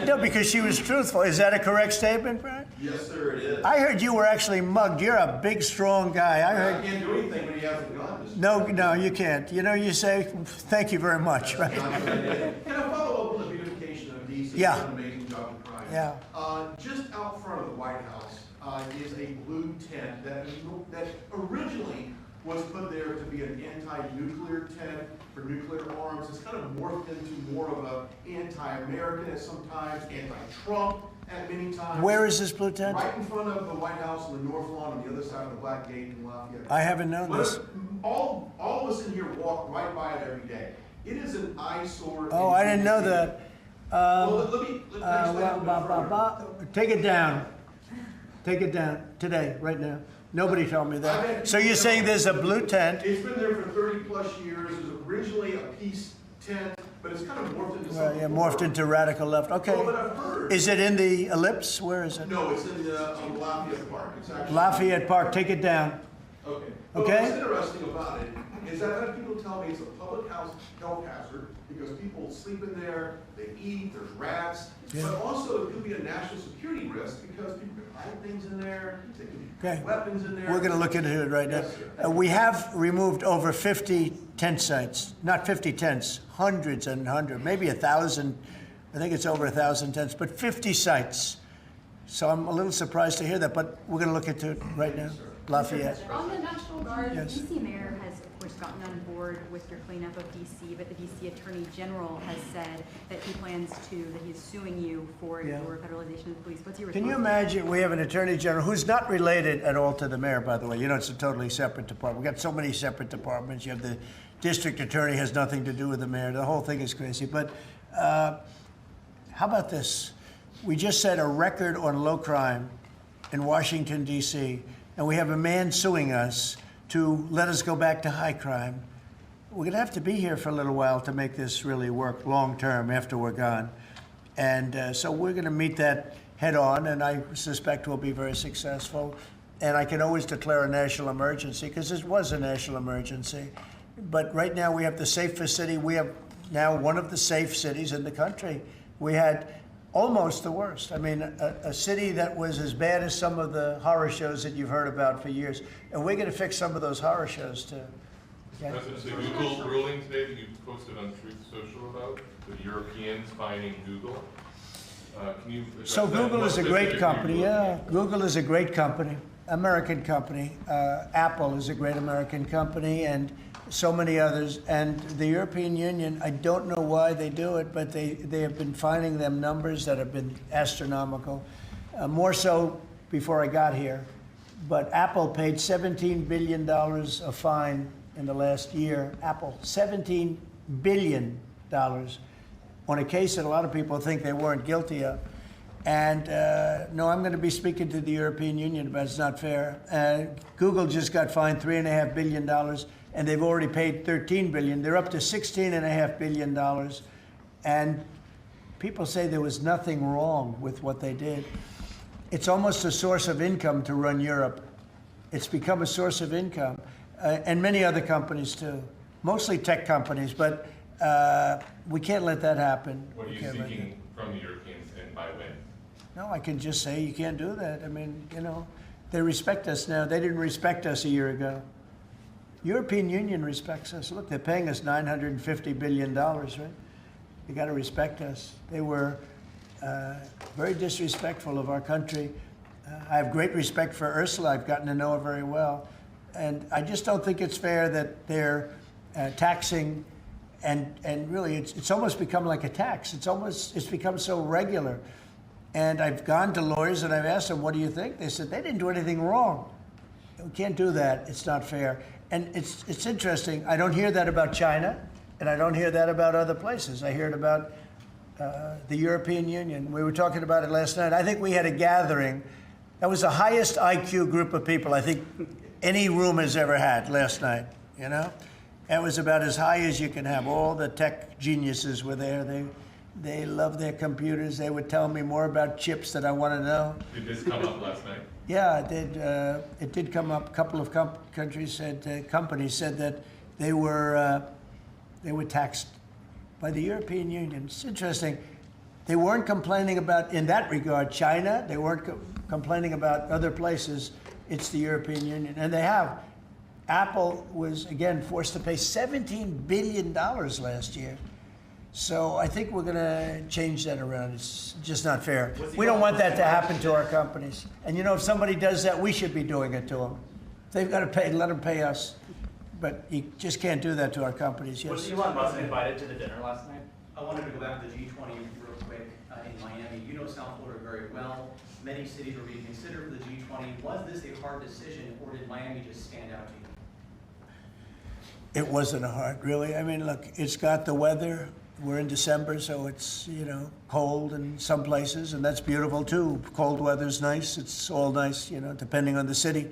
No, because she was truthful. Is that a correct statement, Brian? Yes, sir, it is. I heard you were actually mugged. You're a big, strong guy. I can't do anything when he hasn't gone. No, you can't. You say, thank you very much, right? Can I follow up on the beautification of D.C.? Yeah. An amazing job of pride. Yeah. Just out front of the White House, is a blue tent that originally was put there to be an anti-nuclear tent for nuclear arms. It's kind of morphed into more of an anti-American at some times, anti-Trump at many times. Where is this blue tent? Right in front of the White House on the North Lawn on the other side of the Black Gate in Lafayette. I haven't known this. All of us in here walk right by it every day. It is an eyesore. Oh, I didn't know that. Well, let me explain a little bit further. Take it down. Take it down today, right now. Nobody told me that. So you're saying there's a blue tent? It's been there for 30 plus years. It was originally a peace tent, but it's kind of morphed into something. Yeah, morphed into radical left. Okay. Well, but I've heard. Is it in the Ellipse? Where is it? No, it's in the Lafayette Park. It's actually Lafayette Park. Take it down. Okay. Okay. What's interesting about it is that other people tell me it's a public health hazard because people sleep in there, they eat, there's rats, but also it could be a national security risk because people can hide things in there, they can put weapons in there. We're going to look into it right now. Yes, We have removed over 50 tent sites, not 50 tents, hundreds and hundreds, maybe 1,000. I think it's over 1,000 tents, but 50 sites. So I'm a little surprised to hear that, but we're going to look into it right now. Lafayette. On the National Guard, Yes. the DC mayor has, of course, gotten on board with your cleanup of DC, but the DC Attorney General has said that he plans to, that he's suing you for your federalization of the police. What's your response? Can you imagine, we have an attorney general who's not related at all to the mayor, by the way. You know, it's a totally separate department. We've got so many separate departments. You have the district attorney has nothing to do with the mayor. The whole thing is crazy. But how about this? We just set a record on low crime in Washington, D.C., and we have a man suing us to let us go back to high crime. We're going to have to be here for a little while to make this really work long term after we're gone. And so we're going to meet that head on, and I suspect we'll be very successful. And I can always declare a national emergency because this was a national emergency. But right now we have the safest city. We have now one of the safe cities in the country. We had almost the worst. I mean, a city that was as bad as some of the horror shows that you've heard about for years. And we're going to fix some of those horror shows too. Okay? President, the Google ruling today that you posted on Truth Social about the Europeans fining Google. Can you address So that? Google What is a specific great company. are you Yeah, looking at? Google is a great company, American company. Apple is a great American company, and so many others. And the European Union, I don't know why they do it, but they have been finding them numbers that have been astronomical. More so before I got here. But Apple paid $17 billion a fine in the last year. Apple, $17 billion on a case that a lot of people think they weren't guilty of. And no, I'm going to be speaking to the European Union about it's not fair. Google just got fined $3.5 billion, and they've already paid $13 billion. They're up to $16.5 billion. And people say there was nothing wrong with what they did. It's almost a source of income to run Europe. It's become a source of income, and many other companies too, mostly tech companies, but we can't let that happen. What are you seeking from the Europeans and by when? No, I can just say you can't do that. I mean, you know, they respect us now. They didn't respect us a year ago. European Union respects us. Look, they're paying us $950 billion, right? They got to respect us. They were very disrespectful of our country. I have great respect for Ursula. I've gotten to know her very well. And I just don't think it's fair that they're taxing, and really it's almost become like a tax. It's become so regular. And I've gone to lawyers and I've asked them, what do you think? They said, they didn't do anything wrong. We can't do that. It's not fair. And it's interesting. I don't hear that about China, and I don't hear that about other places. I hear it about the European Union. We were talking about it last night. I think we had a gathering. That was the highest IQ group of people I think any room has ever had last night, you know? It was about as high as you can have. All the tech geniuses were there. They love their computers. They would tell me more about chips that I want to know. Did this come up last night? Yeah, it did. It did come up. A couple of companies said that they were taxed by the European Union. It's interesting. They weren't complaining about, in that regard, China. They weren't complaining about other places. It's the European Union, and they have. Apple was again forced to pay $17 billion last year. So I think we're going to change that around. It's just not fair. We don't want that to happen to our companies. And you know, if somebody does that, we should be doing it to them. They've got to pay, let them pay us. But you just can't do that to our companies. Yes. Was Elon Musk invited to the dinner last night? I wanted to go back to the G20 real quick in Miami. You know South Florida very well. Many cities were being considered for the G20. Was this a hard decision, or did Miami just stand out to you? It wasn't a hard, really. I mean, look, it's got the weather. We're in December, so it's, you know, cold in some places, and that's beautiful too. Cold weather's nice. It's all nice, you know, depending on the city.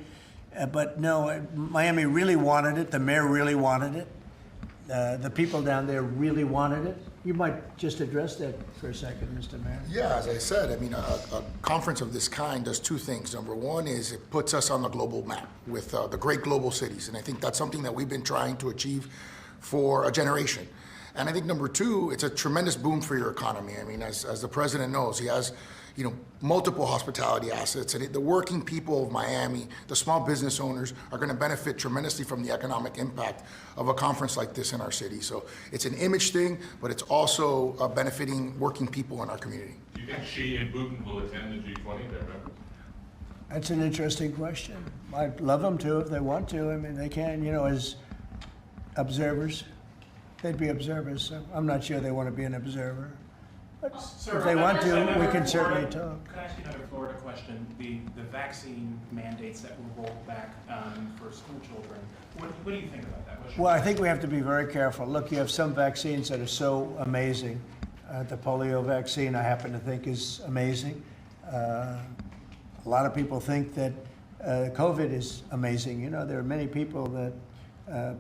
But no, Miami really wanted it. The mayor really wanted it. The people down there really wanted it. You might just address that for a second, Mr. Mayor. Yeah, as I said, I mean, a conference of this kind does two things. Number one is it puts us on the global map with the great global cities, and I think that's something that we've been trying to achieve for a generation. And I think number two, it's a tremendous boom for your economy. I mean, as the president knows, he has, you know, multiple hospitality assets, and the working people of Miami, the small business owners, are going to benefit tremendously from the economic impact of a conference like this in our city. So it's an image thing, but it's also benefiting working people in our community. Do you think Xi and Putin will attend the G20 there? That's an interesting question. I'd love them to if they want to. I mean, they can, you know, as observers. They'd be observers, so I'm not sure they want to be an observer. But Sir, if they want to, we can certainly talk. Can I ask you another Florida question? The vaccine mandates that were rolled back for school children. What do you think about that? Well, I think we have to be very careful. Look, you have some vaccines that are so amazing. The polio vaccine, I happen to think, is amazing. A lot of people think that COVID is amazing. You know, there are many people that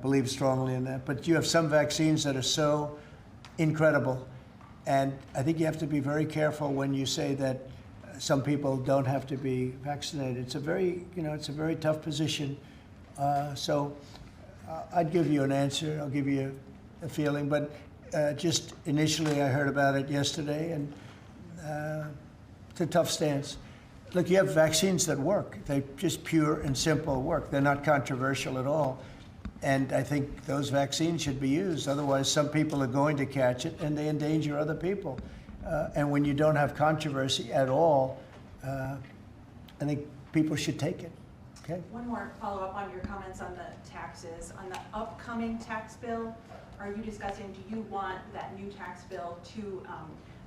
believe strongly in that. But you have some vaccines that are so incredible. And I think you have to be very careful when you say that some people don't have to be vaccinated. It's a very, you know, it's a very tough position. So I'd give you an answer. I'll give you a feeling. But just initially, I heard about it yesterday, and it's a tough stance. Look, you have vaccines that work. They just pure and simple work. They're not controversial at all. And I think those vaccines should be used. Otherwise, some people are going to catch it, and they endanger other people. And when you don't have controversy at all, I think people should take it. Okay. One more follow-up on your comments on the taxes. On the upcoming tax bill, are you discussing, do you want that new tax bill to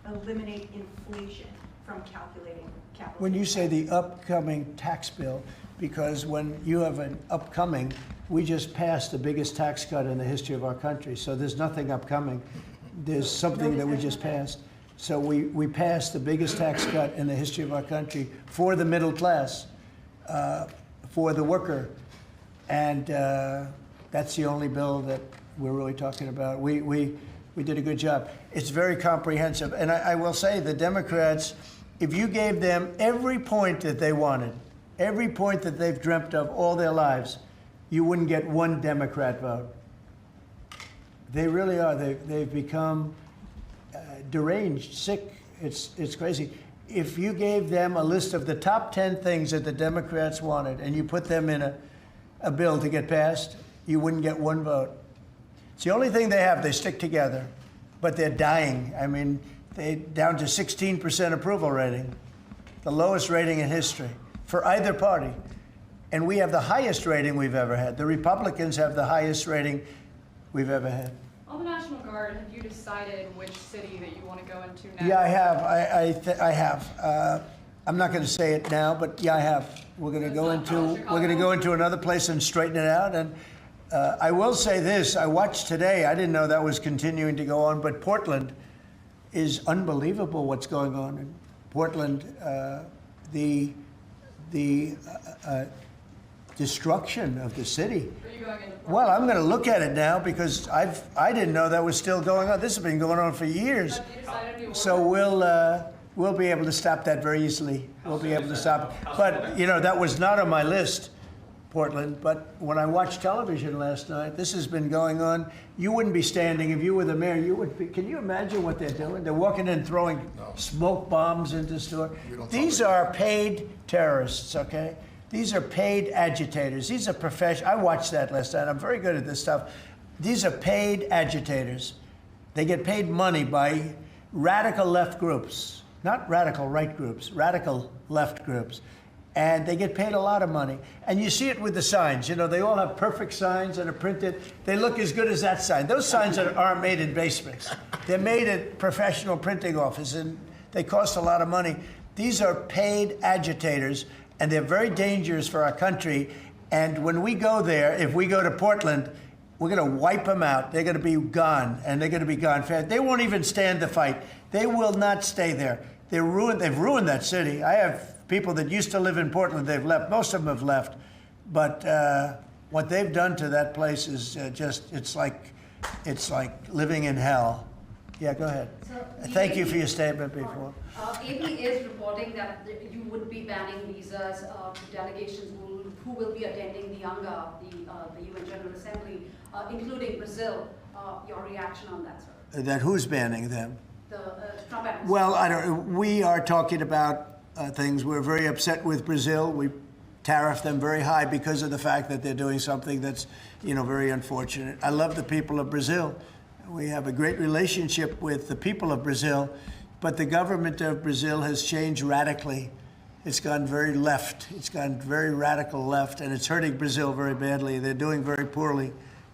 eliminate inflation from calculating capital? When you say the upcoming tax bill, because when you have an upcoming, we just passed the biggest tax cut in the history of our country. So there's nothing upcoming. There's something that we just passed. So we passed the biggest tax cut in the history of our country for the middle class, for the worker. And that's the only bill that we're really talking about. We did a good job. It's very comprehensive. And I will say the Democrats, if you gave them every point that they wanted, every point that they've dreamt of all their lives, you wouldn't get one Democrat vote. They really are. They've become deranged, sick. It's crazy. If you gave them a list of the top 10 things that the Democrats wanted and you put them in a bill to get passed, you wouldn't get one vote. It's the only thing they have. They stick together, but they're dying. I mean, they're down to 16% approval rating, the lowest rating in history for either party. And we have the highest rating we've ever had. The Republicans have the highest rating we've ever had. On the National Guard, have you decided which city that you want to go into next? Yeah, I have. I have. I'm not going to say it now, but yeah, I have. We're going to go into another place and straighten it out. And I will say this: I watched today. I didn't know that was continuing to go on, but Portland is unbelievable. What's going on in Portland? The destruction of the city. Are you going into Portland? Well, I'm going to look at it now because I didn't know that was still going on. This has been going on for years. Have you decided on your So we'll be able to stop that very easily. We'll be able to stop it. But you know, that was not on my list, Portland. But when I watched television last night, this has been going on. You wouldn't be standing if you were the mayor. You would be. Can you imagine what they're doing? They're walking in, throwing smoke bombs into stores. These are paid terrorists. Okay. These are paid agitators. These are professional. I watched that last night. I'm very good at this stuff. These are paid agitators. They get paid money by radical left groups, not radical right groups, radical left groups. And they get paid a lot of money. And you see it with the signs. You know, they all have perfect signs and are printed. They look as good as that sign. Those signs aren't made in basements. They're made at professional printing offices, and they cost a lot of money. These are paid agitators, and they're very dangerous for our country. And when we go there, if we go to Portland, we're going to wipe them out. They're going to be gone, and they're going to be gone fast. They won't even stand the fight. They will not stay there. They've ruined that city. I have people that used to live in Portland. They've left. Most of them have left. But what they've done to that place is it's like living in hell. Yeah, go ahead. Thank you for your statement before. AP is reporting that you would be banning visas to delegations who will be attending the UNGA, the UN General Assembly, including Brazil. Your reaction on that, sir? That who's banning them? The Trump administration. Well, we are talking about things. We're very upset with Brazil. We tariff them very high because of the fact that they're doing something that's, very unfortunate. I love the people of Brazil. We have a great relationship with the people of Brazil, but the government of Brazil has changed radically. It's gone very left. It's gone very radical left, and it's hurting Brazil very badly. They're doing very poorly,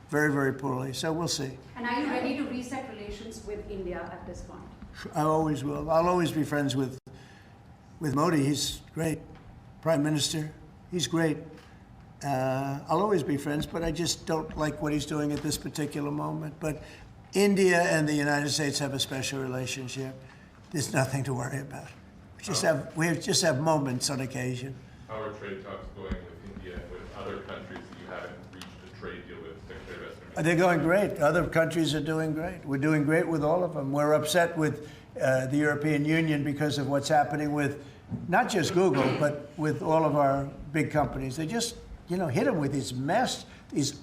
very, very poorly. So we'll see. And are you ready to reset relations with India at this point? I always will. I'll always be friends with Modi. He's great. Prime Minister, he's great. I'll always be friends, but I just don't like what he's doing at this particular moment. But India and the United States have a special relationship. There's nothing to worry about. We just have moments on occasion. How are trade talks going with India and with other countries that you haven't reached a trade deal with, Secretary of Esther? They're going great. Other countries are doing great. We're doing great with all of them. We're upset with the European Union because of what's happening with not just Google, but with all of our big companies. They just, hit them with these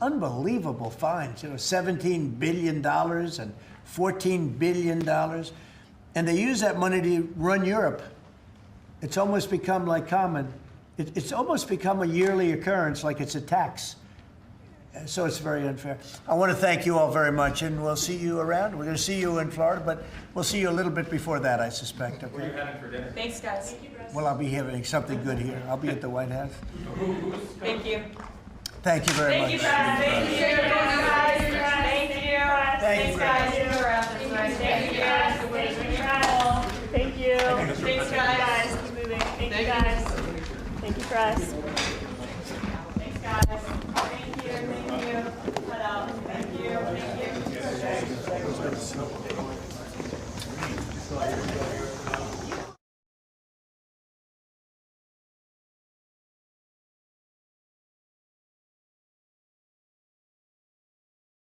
unbelievable fines, $17 billion and $14 billion. And they use that money to run Europe. It's almost become like common. It's almost become a yearly occurrence, like it's a tax. So it's very unfair. I want to thank you all very much, and we'll see you around. We're going to see you in Florida, but we'll see you a little bit before that, I suspect. Okay? What are you having for dinner? Thanks, guys. Well, I'll be having something good here. I'll be at the White House. Thank you. Thank you very much. Thank you, guys. Thank you, guys. Thank you. Thanks, guys. Thank you, guys. Thank you. Thanks, guys. Keep moving. Thank you, guys. Thank you, press. Thanks, guys. Thank you. Thank you. Cut out. Thank you. Thank you.